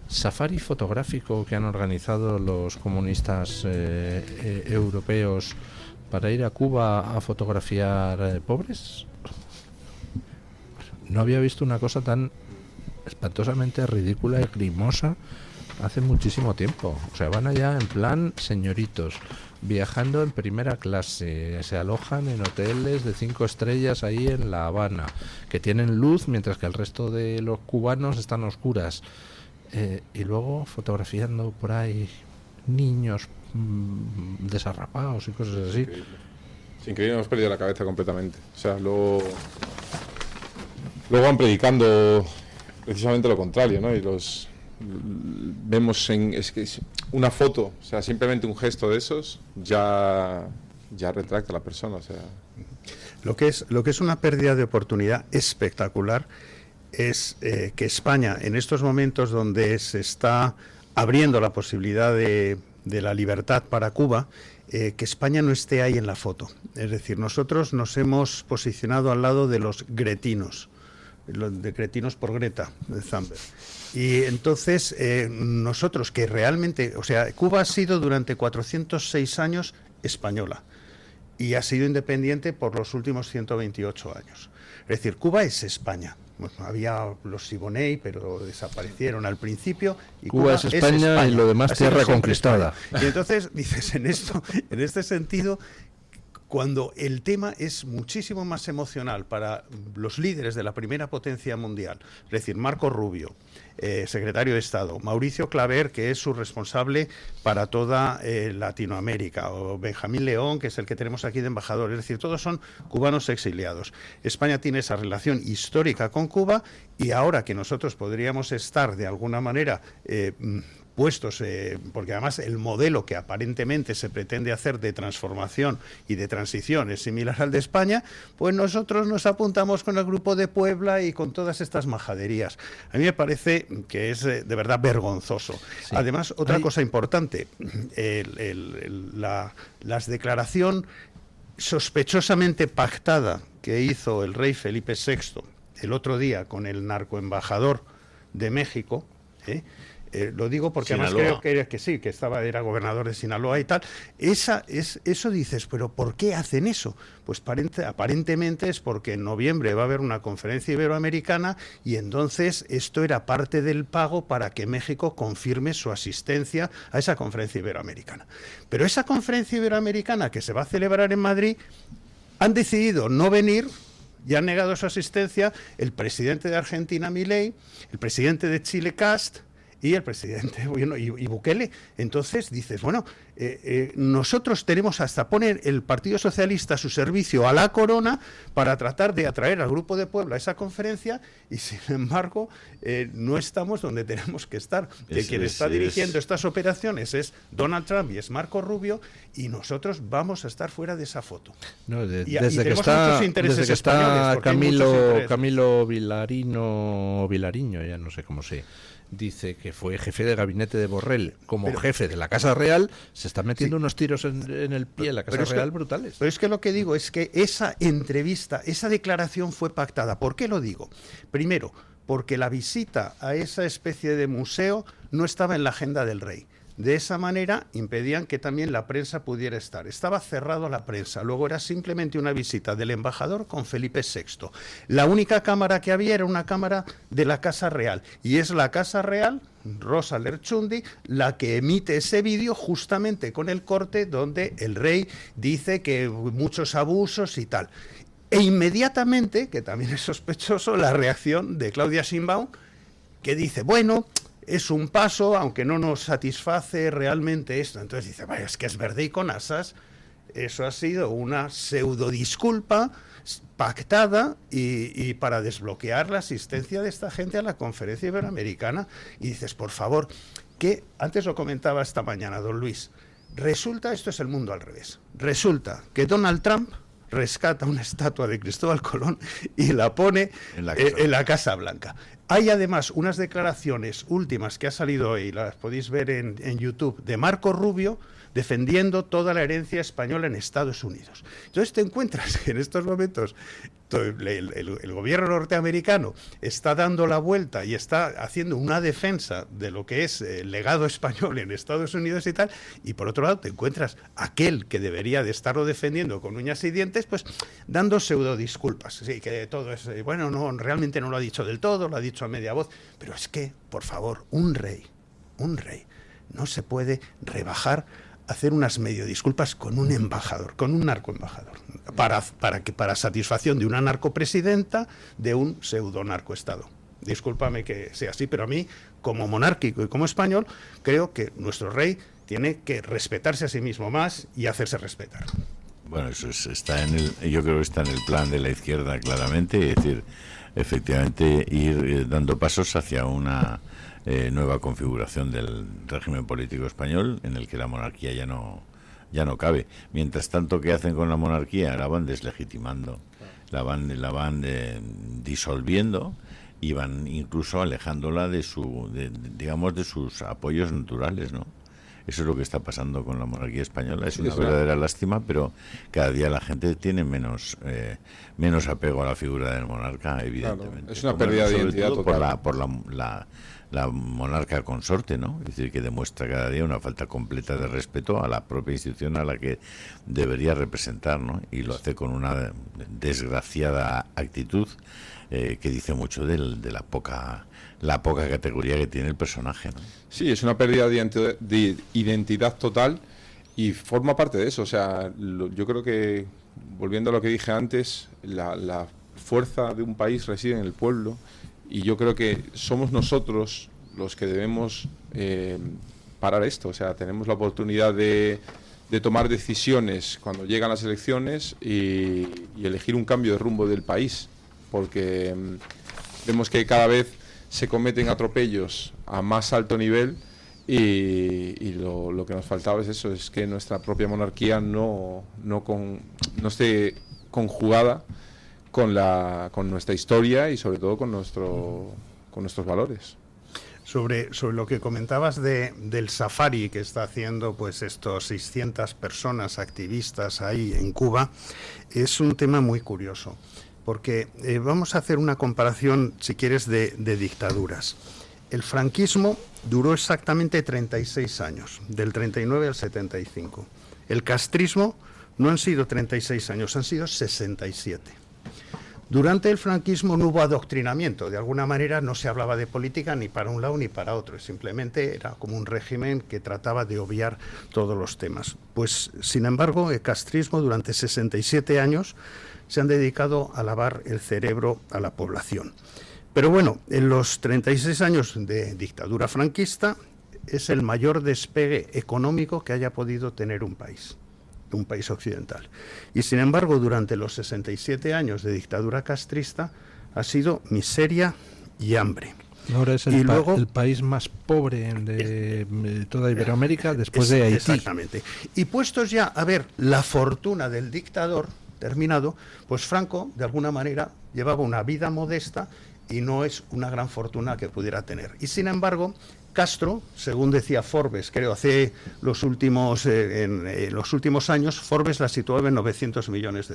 safari fotográfico que han organizado los comunistas europeos para ir a Cuba a fotografiar pobres? No había visto una cosa tan espantosamente ridícula y grimosa hace muchísimo tiempo. O sea, van allá en plan señoritos, viajando en primera clase, se alojan en hoteles de 5 estrellas ahí en La Habana, que tienen luz mientras que el resto de los cubanos están a oscuras, y luego fotografiando por ahí niños desarrapados y cosas así.
Es increíble, hemos perdido la cabeza completamente. O sea, luego van predicando precisamente lo contrario, ¿no? Y los vemos es que una foto, o sea, simplemente un gesto de esos ya ya retracta la persona. O sea,
lo que es una pérdida de oportunidad espectacular es que España, en estos momentos donde se está abriendo la posibilidad de la libertad para Cuba, que España no esté ahí en la foto. Es decir, nosotros nos hemos posicionado al lado de los gretinos, de cretinos por Greta Thunberg. Y entonces nosotros que realmente, o sea, Cuba ha sido durante 406 años española y ha sido independiente por los últimos 128 años. Es decir, Cuba es España. Bueno, había los Siboney, pero desaparecieron al principio. Y
Cuba es España y lo demás tierra conquistada.
Y entonces dices, en este sentido, cuando el tema es muchísimo más emocional para los líderes de la primera potencia mundial, es decir, Marco Rubio, secretario de Estado, Mauricio Claver, que es su responsable para toda Latinoamérica, o Benjamín León, que es el que tenemos aquí de embajador, es decir, todos son cubanos exiliados. España tiene esa relación histórica con Cuba y ahora que nosotros podríamos estar de alguna manera puestos, porque además el modelo que aparentemente se pretende hacer de transformación y de transición es similar al de España, pues nosotros nos apuntamos con el Grupo de Puebla y con todas estas majaderías. A mí me parece que es de verdad vergonzoso. Sí. Además, otra cosa importante, la declaración sospechosamente pactada que hizo el rey Felipe VI el otro día con el narcoembajador de México, lo digo porque Sinaloa. Además creo que sí, que era gobernador de Sinaloa y tal. Eso dices, pero ¿por qué hacen eso? Pues aparentemente es porque en noviembre va a haber una conferencia iberoamericana y entonces esto era parte del pago para que México confirme su asistencia a esa conferencia iberoamericana. Pero esa conferencia iberoamericana que se va a celebrar en Madrid, han decidido no venir. Ya han negado su asistencia el presidente de Argentina, Milei, el presidente de Chile, Kast, y el presidente y Bukele. Entonces dices, bueno, nosotros tenemos hasta poner el Partido Socialista a su servicio a la corona para tratar de atraer al Grupo de Puebla a esa conferencia y sin embargo no estamos donde tenemos que estar. Quien está dirigiendo estas operaciones es Donald Trump y es Marco Rubio y nosotros vamos a estar fuera de esa foto.
No, desde que está Camilo Vilariño, ya no sé cómo se dice que fue jefe de gabinete de Borrell como jefe de la Casa Real, se están metiendo unos tiros en el pie en la Casa Real brutales.
Pero es que lo que digo es que esa entrevista, esa declaración fue pactada. ¿Por qué lo digo? Primero, porque la visita a esa especie de museo no estaba en la agenda del rey. De esa manera impedían que también la prensa pudiera estar. Estaba cerrado a la prensa. Luego era simplemente una visita del embajador con Felipe VI. La única cámara que había era una cámara de la Casa Real. Y es la Casa Real, Rosa Lerchundi, la que emite ese vídeo justamente con el corte donde el rey dice que muchos abusos y tal. E inmediatamente, que también es sospechoso, la reacción de Claudia Sheinbaum, que dice, bueno, es un paso, aunque no nos satisface realmente esto. Entonces dice, vaya, es que es verde y con asas. Eso ha sido una pseudodisculpa pactada y para desbloquear la asistencia de esta gente a la conferencia iberoamericana. Y dices, por favor, que antes lo comentaba esta mañana, don Luis, resulta, esto es el mundo al revés, resulta que Donald Trump rescata una estatua de Cristóbal Colón y la pone en la Casa Blanca. Hay además unas declaraciones últimas que ha salido hoy, las podéis ver en YouTube, de Marco Rubio defendiendo toda la herencia española en Estados Unidos. Entonces te encuentras que en estos momentos el gobierno norteamericano está dando la vuelta y está haciendo una defensa de lo que es el legado español en Estados Unidos y tal, y por otro lado te encuentras aquel que debería de estarlo defendiendo con uñas y dientes, pues dando pseudodisculpas. Sí, que todo es, bueno, no, realmente no lo ha dicho del todo, lo ha dicho a media voz, pero es que, por favor, un rey, no se puede rebajar hacer unas medio disculpas con un embajador, con un narcoembajador, para satisfacción de una narcopresidenta de un pseudo narcoestado. Discúlpame que sea así, pero a mí, como monárquico y como español, creo que nuestro rey tiene que respetarse a sí mismo más y hacerse respetar.
Bueno, eso yo creo que está en el plan de la izquierda claramente, es decir, efectivamente ir dando pasos hacia una nueva configuración del régimen político español, en el que la monarquía ya no ya no cabe. Mientras tanto, ¿qué hacen con la monarquía? La van deslegitimando, la van disolviendo y van incluso alejándola de digamos, de sus apoyos naturales, ¿no? Eso es lo que está pasando con la monarquía española. Es una verdadera lástima, pero cada día la gente tiene menos apego a la figura del monarca, evidentemente.
Claro, es una pérdida de identidad total.
Por la monarca consorte, ¿no? Es decir, que demuestra cada día una falta completa de respeto a la propia institución a la que debería representar, ¿no? Y lo hace con una desgraciada actitud que dice mucho de la poca categoría que tiene el personaje, ¿no?
Sí, es una pérdida de identidad total y forma parte de eso. O sea, yo creo que, volviendo a lo que dije antes, la fuerza de un país reside en el pueblo, y yo creo que somos nosotros los que debemos parar esto. O sea, tenemos la oportunidad de tomar decisiones cuando llegan las elecciones y elegir un cambio de rumbo del país, porque vemos que cada vez se cometen atropellos a más alto nivel y lo que nos faltaba es eso, es que nuestra propia monarquía no esté conjugada con nuestra historia y sobre todo con nuestros valores.
Sobre lo que comentabas del safari que está haciendo pues estos 600 personas activistas ahí en Cuba, es un tema muy curioso, porque vamos a hacer una comparación, si quieres, de dictaduras. El franquismo duró exactamente 36 años, del 39 al 75. El castrismo no han sido 36 años, han sido 67. Durante el franquismo no hubo adoctrinamiento, de alguna manera no se hablaba de política ni para un lado ni para otro, simplemente era como un régimen que trataba de obviar todos los temas. Pues, sin embargo, el castrismo durante 67 años se han dedicado a lavar el cerebro a la población. Pero bueno, en los 36 años de dictadura franquista es el mayor despegue económico que haya podido tener un país occidental. Y sin embargo, durante los 67 años de dictadura castrista ha sido miseria y hambre.
Ahora es el país más pobre de toda Iberoamérica después de Haití.
Exactamente. Y puestos ya a ver la fortuna del dictador terminado, pues Franco, de alguna manera, llevaba una vida modesta y no es una gran fortuna que pudiera tener. Y sin embargo, Castro, según decía Forbes, creo, en los últimos años, Forbes la situaba en $900 millones.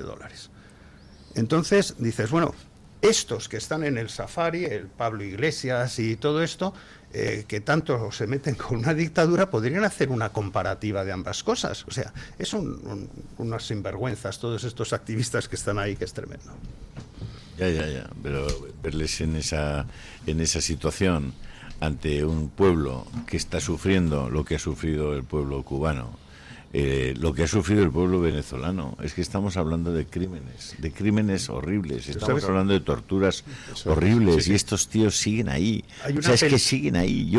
Entonces, dices, bueno, estos que están en el safari, el Pablo Iglesias y todo esto, que tanto se meten con una dictadura, podrían hacer una comparativa de ambas cosas. O sea, son unas sinvergüenzas todos estos activistas que están ahí, que es tremendo.
Ya, pero verles en esa situación ante un pueblo que está sufriendo lo que ha sufrido el pueblo cubano, lo que ha sufrido el pueblo venezolano. Es que estamos hablando de crímenes horribles, estamos hablando de torturas horribles, y estos tíos siguen ahí. Es que siguen ahí.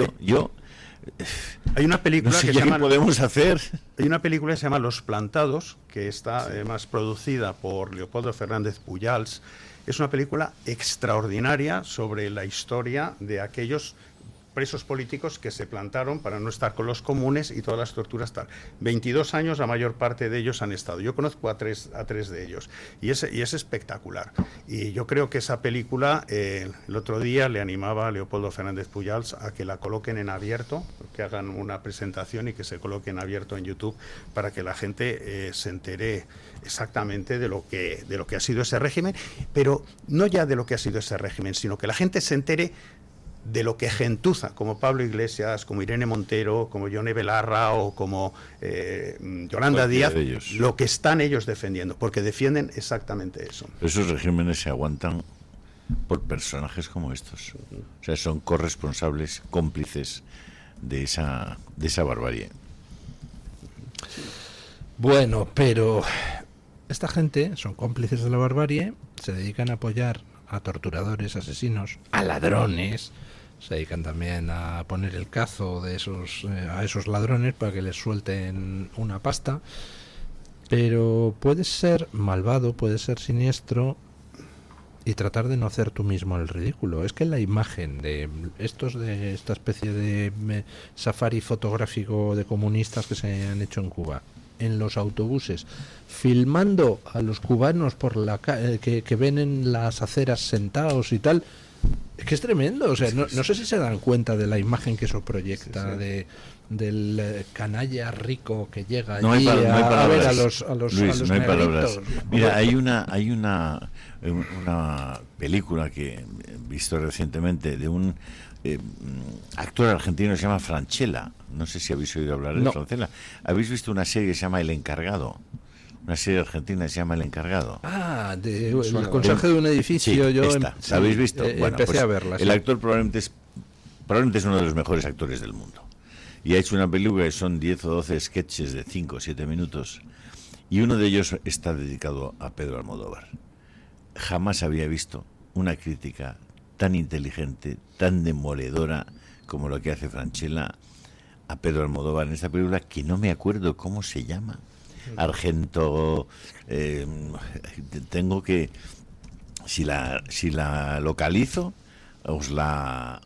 Hay una película que se llama
podemos hacer.
Hay una película que se llama Los Plantados, que está además producida por Leopoldo Fernández Pujals. Es una película extraordinaria sobre la historia de aquellos presos políticos que se plantaron para no estar con los comunes y todas las torturas tal. 22 años la mayor parte de ellos han estado. Yo conozco a tres de ellos y es espectacular. Y yo creo que esa película, el otro día le animaba a Leopoldo Fernández Pujals a que la coloquen en abierto, que hagan una presentación y que se coloque en abierto en YouTube para que la gente se entere exactamente de lo que ha sido ese régimen, pero no ya de lo que ha sido ese régimen, sino que la gente se entere de lo que gentuza, como Pablo Iglesias, como Irene Montero, como Yone Belarra o como Yolanda Díaz, lo que están ellos defendiendo, porque defienden exactamente eso.
Esos regímenes se aguantan por personajes como estos. O sea, son corresponsables, cómplices de esa barbarie.
Bueno, pero esta gente son cómplices de la barbarie, se dedican a apoyar a torturadores, asesinos, a ladrones, se dedican también a poner el cazo de a esos ladrones para que les suelten una pasta, pero puedes ser malvado, puedes ser siniestro y tratar de no hacer tú mismo el ridículo. Es que la imagen de esta especie de safari fotográfico de comunistas que se han hecho en Cuba, en los autobuses, filmando a los cubanos por que ven en las aceras sentados y tal. Es que es tremendo, o sea, no sé si se dan cuenta de la imagen que eso proyecta del canalla rico que llega allí a ver a los
Luis, no hay palabras. Mira,
Bueno.
hay una película que he visto recientemente de un actor argentino que se llama Francella. No sé si habéis oído hablar de Francella. ¿Habéis visto una serie que se llama El Encargado? Una serie argentina que se llama El Encargado.
El conserje de un edificio.
Sí,
yo
¿la habéis visto? Bueno,
empecé
pues
a verla.
El actor probablemente es uno de los mejores actores del mundo. Y ha hecho una película que son 10 o 12 sketches de 5 o 7 minutos. Y uno de ellos está dedicado a Pedro Almodóvar. Jamás había visto una crítica tan inteligente, tan demoledora como lo que hace Francella a Pedro Almodóvar en esta película, que no me acuerdo cómo se llama. Argento, tengo que, si la localizo, os la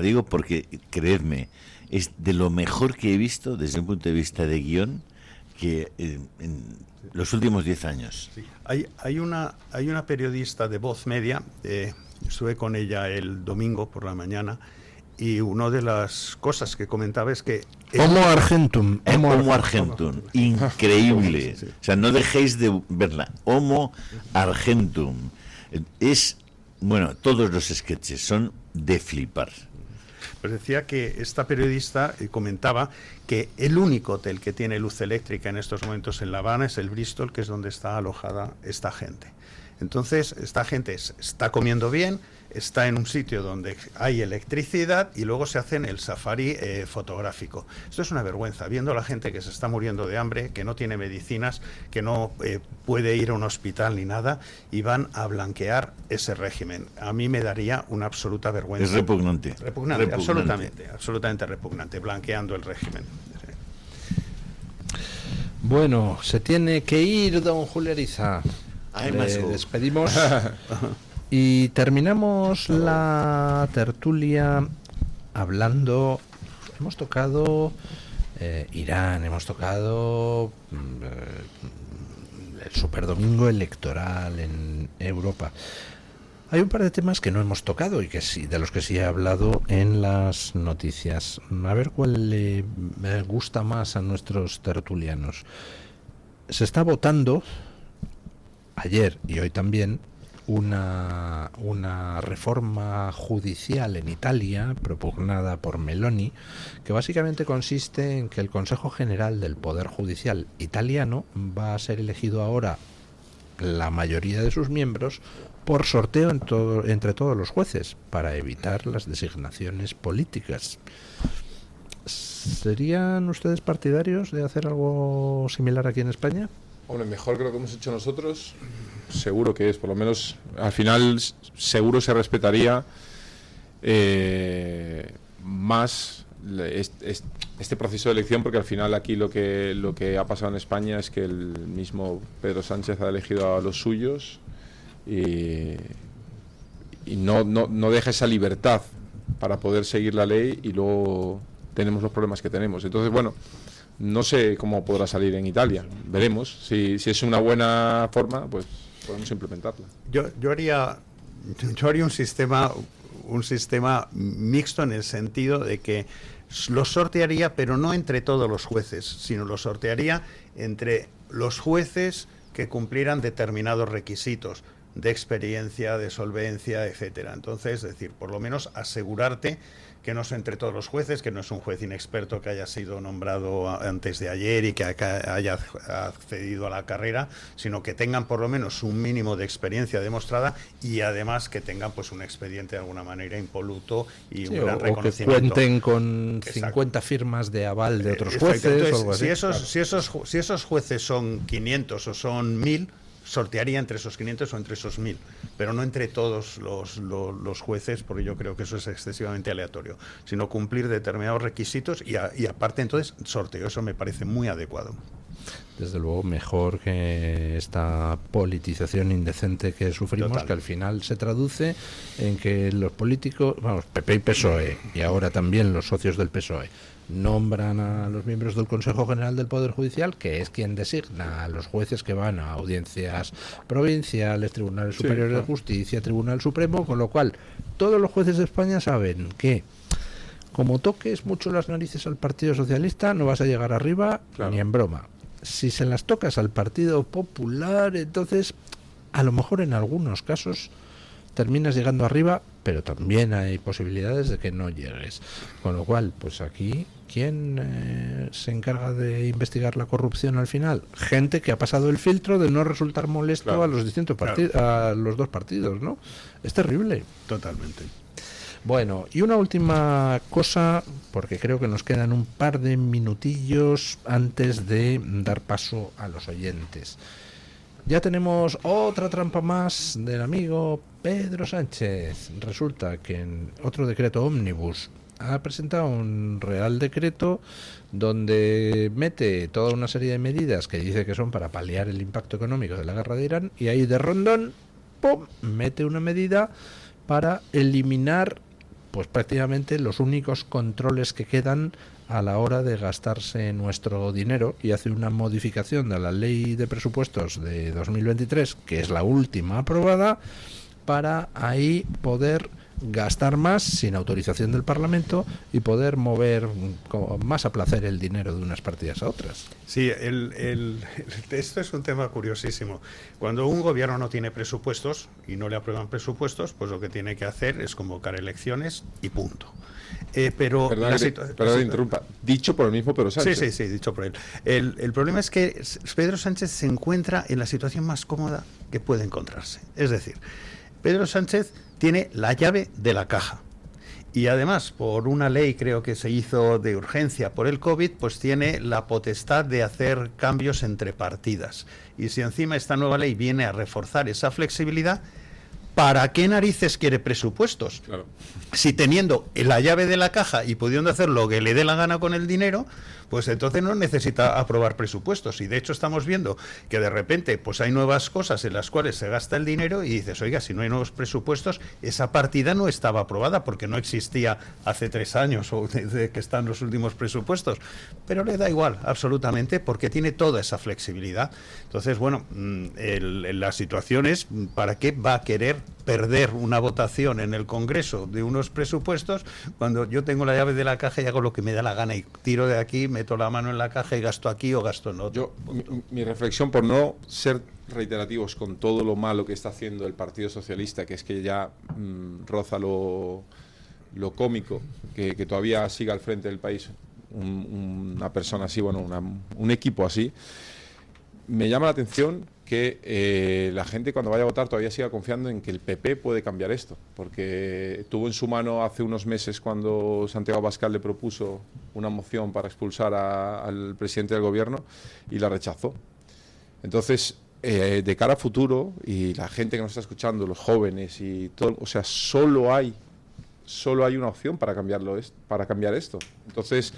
digo, porque creedme, es de lo mejor que he visto desde un punto de vista de guión que en los últimos 10 años.
Sí. Hay una periodista de Voz Media, estuve con ella el domingo por la mañana, y una de las cosas que comentaba es que
Homo Argentum.
Homo Argentum. Increíble.
Sí.
O sea, no dejéis de verla. Homo Argentum. Es, bueno, todos los sketches son de flipar.
Pues decía que esta periodista comentaba que el único hotel que tiene luz eléctrica en estos momentos en La Habana es el Bristol, que es donde está alojada esta gente. Entonces, esta gente está comiendo bien, está en un sitio donde hay electricidad y luego se hacen el safari fotográfico. Esto es una vergüenza, viendo a la gente que se está muriendo de hambre, que no tiene medicinas, que no puede ir a un hospital ni nada, y van a blanquear ese régimen. A mí me daría una absoluta vergüenza.
Es repugnante.
Repugnante. Absolutamente repugnante, blanqueando el régimen.
Bueno, se tiene que ir, don Julio Ariza. Despedimos y terminamos la tertulia hablando. Hemos tocado Irán, hemos tocado el superdomingo electoral en Europa. Hay un par de temas que no hemos tocado y que sí, de los que sí he hablado en las noticias. A ver cuál le gusta más a nuestros tertulianos. Se está votando ayer y hoy también una reforma judicial en Italia propugnada por Meloni, que básicamente consiste en que el Consejo General del Poder Judicial italiano va a ser elegido ahora, la mayoría de sus miembros, por sorteo entre todos los jueces, para evitar las designaciones políticas. ¿Serían ustedes partidarios de hacer algo similar aquí en España?
Hombre, mejor que lo que hemos hecho nosotros, seguro que es, por lo menos al final seguro se respetaría más este proceso de elección, porque al final aquí lo que ha pasado en España es que el mismo Pedro Sánchez ha elegido a los suyos y no deja esa libertad para poder seguir la ley, y luego tenemos los problemas que tenemos. Entonces, bueno, no sé cómo podrá salir en Italia. Veremos. Si es una buena forma, pues podemos implementarla.
Yo haría un sistema mixto, en el sentido de que lo sortearía, pero no entre todos los jueces, sino lo sortearía entre los jueces que cumplieran determinados requisitos de experiencia, de solvencia, etcétera. Entonces, es decir, por lo menos asegurarte que no es entre todos los jueces, que no es un juez inexperto que haya sido nombrado antes de ayer y que haya accedido a la carrera, sino que tengan por lo menos un mínimo de experiencia demostrada, y además que tengan pues un expediente de alguna manera impoluto y un gran reconocimiento.
O que cuenten con 50 firmas de aval de otros jueces.
Entonces,
o algo así.
Si esos jueces son 500 o son 1000, sortearía entre esos 500 o entre esos 1000, pero no entre todos los jueces, porque yo creo que eso es excesivamente aleatorio, sino cumplir determinados requisitos y aparte entonces sorteo. Eso me parece muy adecuado.
Desde luego mejor que esta politización indecente que sufrimos. Total. Que al final se traduce en que los políticos, PP y PSOE, y ahora también los socios del PSOE, nombran a los miembros del Consejo General del Poder Judicial, que es quien designa a los jueces que van a audiencias provinciales, tribunales superiores de justicia, Tribunal Supremo, con lo cual todos los jueces de España saben que como toques mucho las narices al Partido Socialista no vas a llegar arriba ni en broma. Si se las tocas al Partido Popular, entonces a lo mejor en algunos casos terminas llegando arriba, pero también hay posibilidades de que no llegues. Con lo cual, pues aquí, ¿quién se encarga de investigar la corrupción al final? Gente que ha pasado el filtro de no resultar molesto a los distintos partidos, a los dos partidos, ¿no? Es terrible.
Totalmente.
Bueno, y una última cosa, porque creo que nos quedan un par de minutillos antes de dar paso a los oyentes. Ya tenemos otra trampa más del amigo Pedro Sánchez. Resulta que en otro decreto ómnibus ha presentado un real decreto donde mete toda una serie de medidas que dice que son para paliar el impacto económico de la guerra de Irán, y ahí de rondón, ¡pum!, mete una medida para eliminar pues prácticamente los únicos controles que quedan a la hora de gastarse nuestro dinero, y hace una modificación de la ley de presupuestos de 2023, que es la última aprobada, para ahí poder gastar más sin autorización del Parlamento y poder mover más a placer el dinero de unas partidas a otras.
Sí, esto es un tema curiosísimo. Cuando un gobierno no tiene presupuestos y no le aprueban presupuestos, pues lo que tiene que hacer es convocar elecciones y punto. Pero
perdón, interrumpa. Dicho por el mismo Pedro Sánchez.
Sí, dicho por él. El problema es que Pedro Sánchez se encuentra en la situación más cómoda que puede encontrarse. Es decir, Pedro Sánchez tiene la llave de la caja. Y además, por una ley creo que se hizo de urgencia por el COVID, pues tiene la potestad de hacer cambios entre partidas. Y si encima esta nueva ley viene a reforzar esa flexibilidad, ¿para qué narices quiere presupuestos?
Claro.
Si teniendo la llave de la caja y pudiendo hacer lo que le dé la gana con el dinero, pues entonces no necesita aprobar presupuestos. Y de hecho estamos viendo que de repente pues hay nuevas cosas en las cuales se gasta el dinero y dices, oiga, si no hay nuevos presupuestos, esa partida no estaba aprobada porque no existía hace 3 años o desde que están los últimos presupuestos. Pero le da igual, absolutamente, porque tiene toda esa flexibilidad. Entonces, bueno, la situación es, ¿para qué va a querer perder una votación en el Congreso de unos presupuestos cuando yo tengo la llave de la caja y hago lo que me da la gana y tiro de aquí, meto la mano en la caja y gasto aquí o gasto en otro?
Mi reflexión, por no ser reiterativos con todo lo malo que está haciendo el Partido Socialista, que es que ya roza lo cómico, que todavía siga al frente del país una persona así, bueno, un equipo así, me llama la atención que la gente cuando vaya a votar todavía siga confiando en que el PP puede cambiar esto, porque tuvo en su mano hace unos meses cuando Santiago Abascal le propuso una moción para expulsar al presidente del gobierno y la rechazó. Entonces, de cara a futuro, y la gente que nos está escuchando, los jóvenes y todo, o sea, solo hay una opción para cambiar esto. Entonces,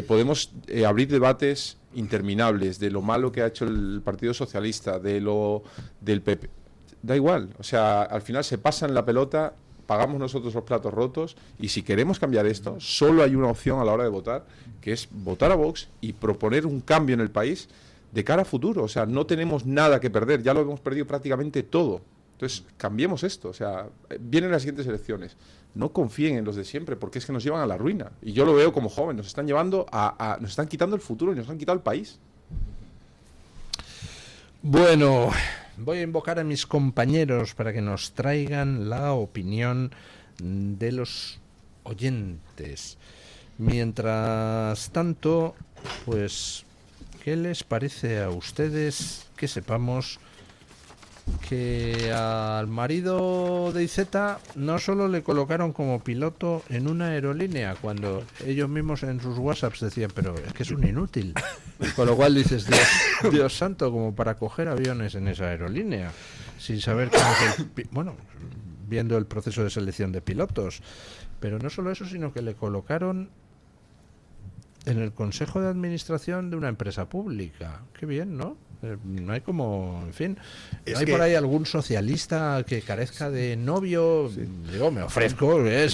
podemos abrir debates interminables de lo malo que ha hecho el Partido Socialista, del PP. Da igual, o sea, al final se pasan la pelota, pagamos nosotros los platos rotos, y si queremos cambiar esto, solo hay una opción a la hora de votar, que es votar a Vox y proponer un cambio en el país de cara a futuro. O sea, no tenemos nada que perder, ya lo hemos perdido prácticamente todo. Entonces, cambiemos esto. O sea, vienen las siguientes elecciones. No confíen en los de siempre, porque es que nos llevan a la ruina. Y yo lo veo como joven, nos están llevando nos están quitando el futuro y nos han quitado el país.
Bueno, voy a invocar a mis compañeros para que nos traigan la opinión de los oyentes. Mientras tanto, pues, ¿qué les parece a ustedes que sepamos que al marido de Iceta no solo le colocaron como piloto en una aerolínea, cuando ellos mismos en sus WhatsApps decían, pero es que es un inútil? Con lo cual dices, Dios santo, como para coger aviones en esa aerolínea, sin saber cómo es bueno, viendo el proceso de selección de pilotos. Pero no solo eso, sino que le colocaron en el Consejo de Administración de una empresa pública. Qué bien, ¿no? No hay como, en fin, ¿no hay por ahí algún socialista que carezca de novio? Sí. Digo, me ofrezco. Es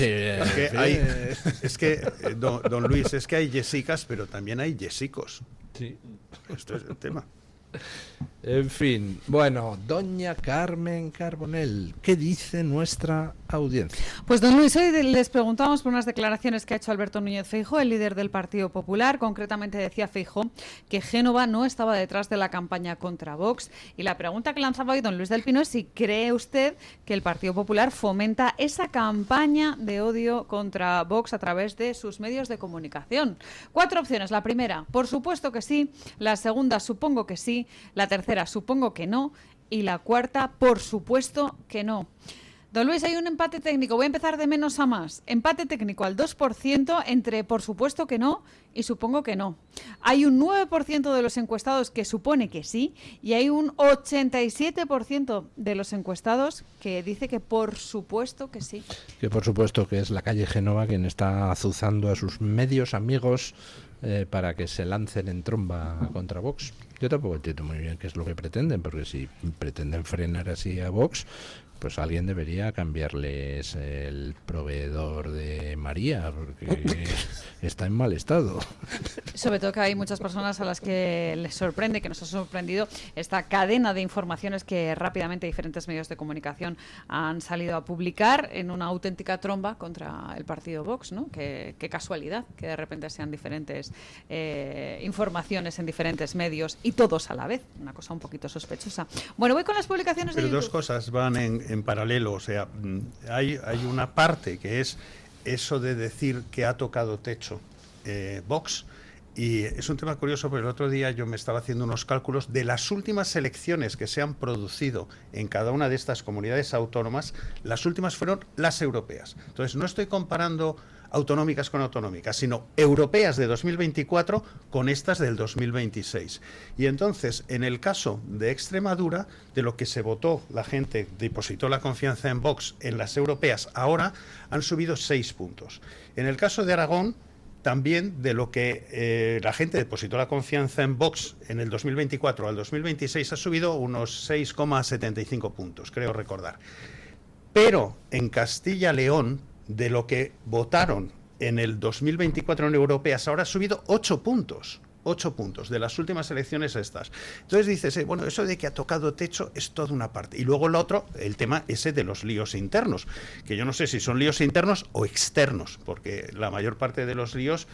que, don Luis, es que hay Jessicas, pero también hay Jessicos.
Sí.
Esto es el tema.
En fin, bueno, doña Carmen Carbonell, ¿qué dice nuestra audiencia?
Pues don Luis, hoy les preguntamos por unas declaraciones que ha hecho Alberto Núñez Feijóo, el líder del Partido Popular. Concretamente decía Feijóo que Génova no estaba detrás de la campaña contra Vox. Y la pregunta que lanzaba hoy don Luis del Pino es si cree usted que el Partido Popular fomenta esa campaña de odio contra Vox a través de sus medios de comunicación. 4 opciones. La primera, por supuesto que sí. La segunda, supongo que sí. La tercera, supongo que no. Y la cuarta, por supuesto que no. Don Luis, hay un empate técnico. Voy a empezar de menos a más. Empate técnico al 2% entre por supuesto que no y supongo que no. Hay un 9% de los encuestados que supone que sí y hay un 87% de los encuestados que dice que por supuesto que sí.
Que por supuesto que es la calle Génova quien está azuzando a sus medios amigos para que se lancen en tromba contra Vox. Yo tampoco entiendo muy bien qué es lo que pretenden, porque si pretenden frenar así a Vox, pues alguien debería cambiarles el proveedor de María, porque está en mal estado.
Sobre todo que hay muchas personas a las que les sorprende, que nos ha sorprendido esta cadena de informaciones que rápidamente diferentes medios de comunicación han salido a publicar en una auténtica tromba contra el partido Vox, ¿no? Qué casualidad que de repente sean diferentes informaciones en diferentes medios y todos a la vez, una cosa un poquito sospechosa. Bueno, voy con las publicaciones de YouTube.
Pero dos cosas van en paralelo, o sea, hay una parte que es eso de decir que ha tocado techo Vox, y es un tema curioso, porque el otro día yo me estaba haciendo unos cálculos de las últimas elecciones que se han producido en cada una de estas comunidades autónomas. Las últimas fueron las europeas. Entonces, no estoy comparando autonómicas con autonómicas, sino europeas de 2024 con estas del 2026. Y entonces, en el caso de Extremadura, de lo que se votó, la gente depositó la confianza en Vox en las europeas, ahora han subido 6 puntos. En el caso de Aragón, también de lo que la gente depositó la confianza en Vox en el 2024 al 2026 ha subido unos 6,75 puntos, creo recordar. Pero en Castilla-León, de lo que votaron en el 2024 en europeas, ahora ha subido 8 puntos. 8 puntos de las últimas elecciones estas. Entonces dices, bueno, eso de que ha tocado techo es toda una parte. Y luego lo otro, el tema ese de los líos internos, que yo no sé si son líos internos o externos, porque la mayor parte de los líos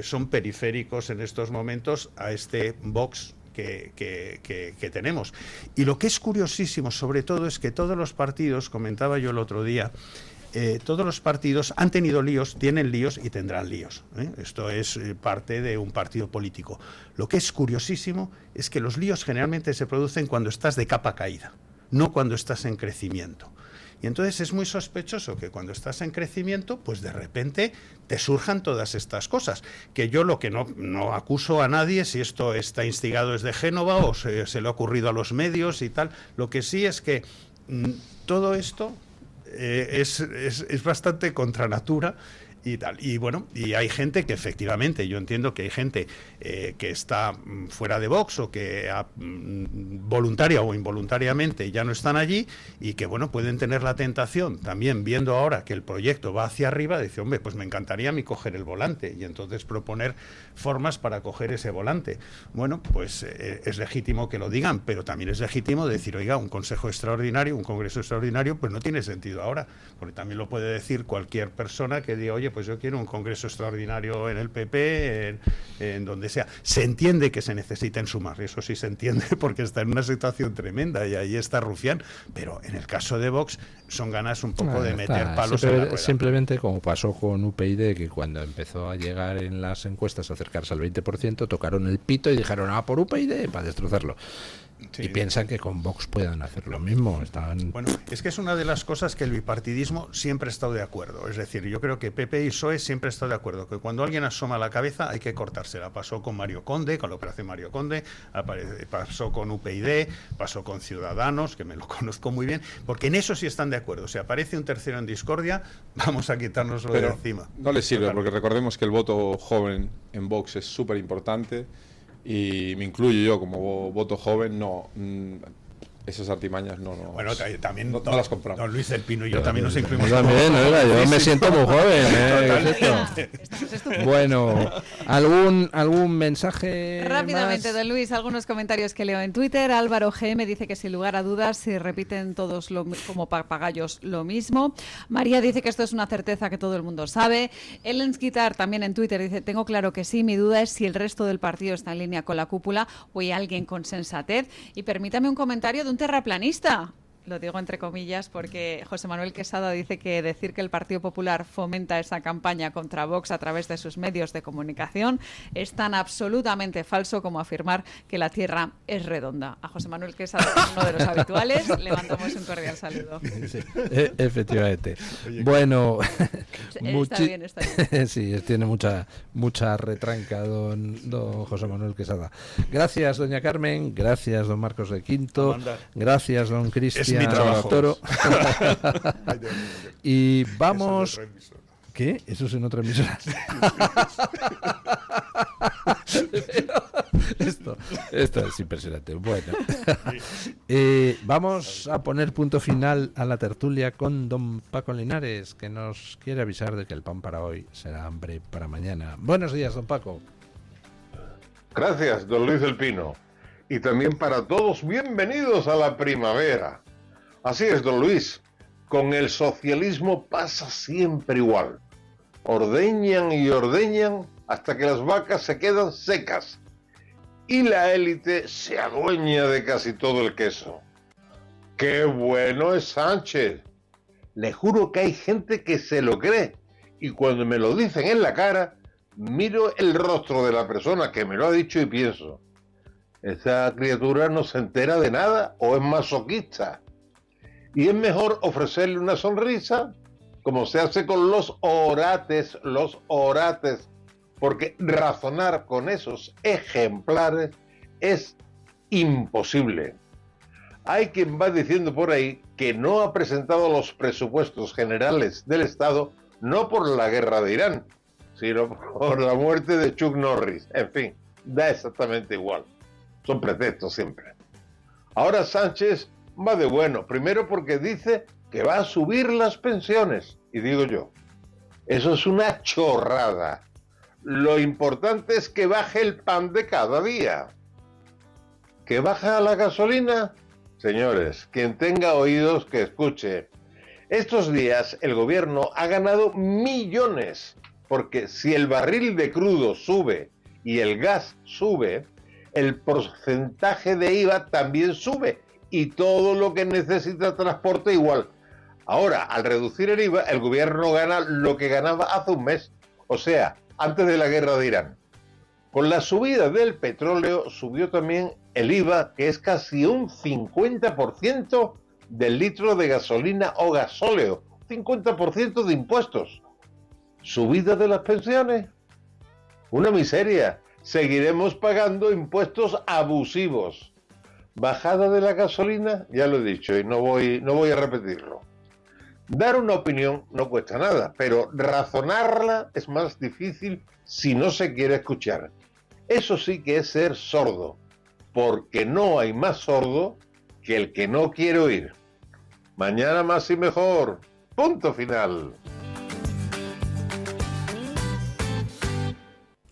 son periféricos en estos momentos a este Vox que tenemos. Y lo que es curiosísimo, sobre todo, es que todos los partidos, comentaba yo el otro día, todos los partidos han tenido líos, tienen líos y tendrán líos. Esto es parte de un partido político. Lo que es curiosísimo es que los líos generalmente se producen cuando estás de capa caída, no cuando estás en crecimiento. Y entonces es muy sospechoso que cuando estás en crecimiento, pues de repente te surjan todas estas cosas. Que yo lo que no acuso a nadie si esto está instigado desde Génova o se le ha ocurrido a los medios y tal. Lo que sí es que todo esto es bastante contra natura y tal. Y bueno, y hay gente que efectivamente, yo entiendo que hay gente que está fuera de Vox o que voluntaria o involuntariamente ya no están allí y que bueno, pueden tener la tentación también, viendo ahora que el proyecto va hacia arriba, de decir, hombre, pues me encantaría a mí coger el volante y entonces proponer formas para coger ese volante. Bueno, pues es legítimo que lo digan, pero también es legítimo decir, oiga, un consejo extraordinario, un congreso extraordinario, pues no tiene sentido ahora, porque también lo puede decir cualquier persona que diga, oye, pues yo quiero un congreso extraordinario en el PP, en donde sea. Se entiende que se necesiten sumar, eso sí se entiende, porque está en una situación tremenda y ahí está Rufián, pero en el caso de Vox son ganas un poco de meter palos en la rueda.
Simplemente como pasó con UPyD, que cuando empezó a llegar en las encuestas a acercarse al 20%, tocaron el pito y dijeron, por UPyD, para destrozarlo. Y piensan que con Vox puedan hacer lo mismo.
Bueno, es que es una de las cosas que el bipartidismo siempre ha estado de acuerdo. Es decir, yo creo que PP y PSOE siempre han estado de acuerdo, que cuando alguien asoma la cabeza hay que cortársela. Pasó con Mario Conde, con la operación Mario Conde, pasó con UPyD, pasó con Ciudadanos, que me lo conozco muy bien, porque en eso sí están de acuerdo. Si aparece un tercero en discordia, vamos a quitárnoslo de encima.
No les sirve, porque recordemos que el voto joven en Vox es súper importante. Y me incluyo yo como voto joven, esas artimañas no las compramos.
Don Luis del Pino y yo también nos incluimos.
Yo también, yo me siento muy joven. Bueno, ¿algún mensaje
rápidamente,
más?
don Luis, algunos comentarios que leo en Twitter. Álvaro GM dice que sin lugar a dudas se repiten todos como papagayos lo mismo. María dice que esto es una certeza que todo el mundo sabe. Elens Guitar también en Twitter dice: tengo claro que sí, mi duda es si el resto del partido está en línea con la cúpula o hay alguien con sensatez. Y permítame un comentario de un terraplanista. Lo digo entre comillas porque José Manuel Quesada dice que decir que el Partido Popular fomenta esa campaña contra Vox a través de sus medios de comunicación es tan absolutamente falso como afirmar que la Tierra es redonda. A José Manuel Quesada, uno de los habituales, le mandamos un cordial saludo.
Sí, efectivamente. Bueno,
está bien.
Sí, tiene mucha retranca don José Manuel Quesada. Gracias, doña Carmen. Gracias, don Marcos de Quinto. Gracias, don Cristian.
Mi trabajo.
Toro. Y vamos. ¿Qué? Eso es en otra emisora. Esto es impresionante. Bueno, vamos a poner punto final a la tertulia con don Paco Linares, que nos quiere avisar de que el pan para hoy será hambre para mañana. Buenos días, don Paco.
Gracias, don Luis del Pino. Y también para todos, bienvenidos a la primavera. Así es, don Luis, con el socialismo pasa siempre igual. Ordeñan y ordeñan hasta que las vacas se quedan secas y la élite se adueña de casi todo el queso. ¡Qué bueno es Sánchez! Le juro que hay gente que se lo cree y cuando me lo dicen en la cara, miro el rostro de la persona que me lo ha dicho y pienso: ¿esa criatura no se entera de nada o es masoquista? Y es mejor ofrecerle una sonrisa, como se hace con los orates, porque razonar con esos ejemplares es imposible. Hay quien va diciendo por ahí que no ha presentado los presupuestos generales del Estado no por la guerra de Irán, sino por la muerte de Chuck Norris. En fin, da exactamente igual. Son pretextos siempre. Ahora Sánchez va de bueno, primero porque dice que va a subir las pensiones. Y digo yo, eso es una chorrada. Lo importante es que baje el pan de cada día. ¿Que baja la gasolina? Señores, quien tenga oídos que escuche. Estos días el gobierno ha ganado millones, porque si el barril de crudo sube y el gas sube, el porcentaje de IVA también sube y todo lo que necesita transporte igual. Ahora, al reducir el IVA, el gobierno gana lo que ganaba hace un mes, o sea, antes de la guerra de Irán. Con la subida del petróleo subió también el IVA, que es casi un 50% del litro de gasolina o gasóleo, 50% de impuestos. ¿Subida de las pensiones? Una miseria. Seguiremos pagando impuestos abusivos. Bajada de la gasolina, ya lo he dicho y no voy a repetirlo. Dar una opinión no cuesta nada, pero razonarla es más difícil si no se quiere escuchar. Eso sí que es ser sordo, porque no hay más sordo que el que no quiere oír. Mañana más y mejor. Punto final.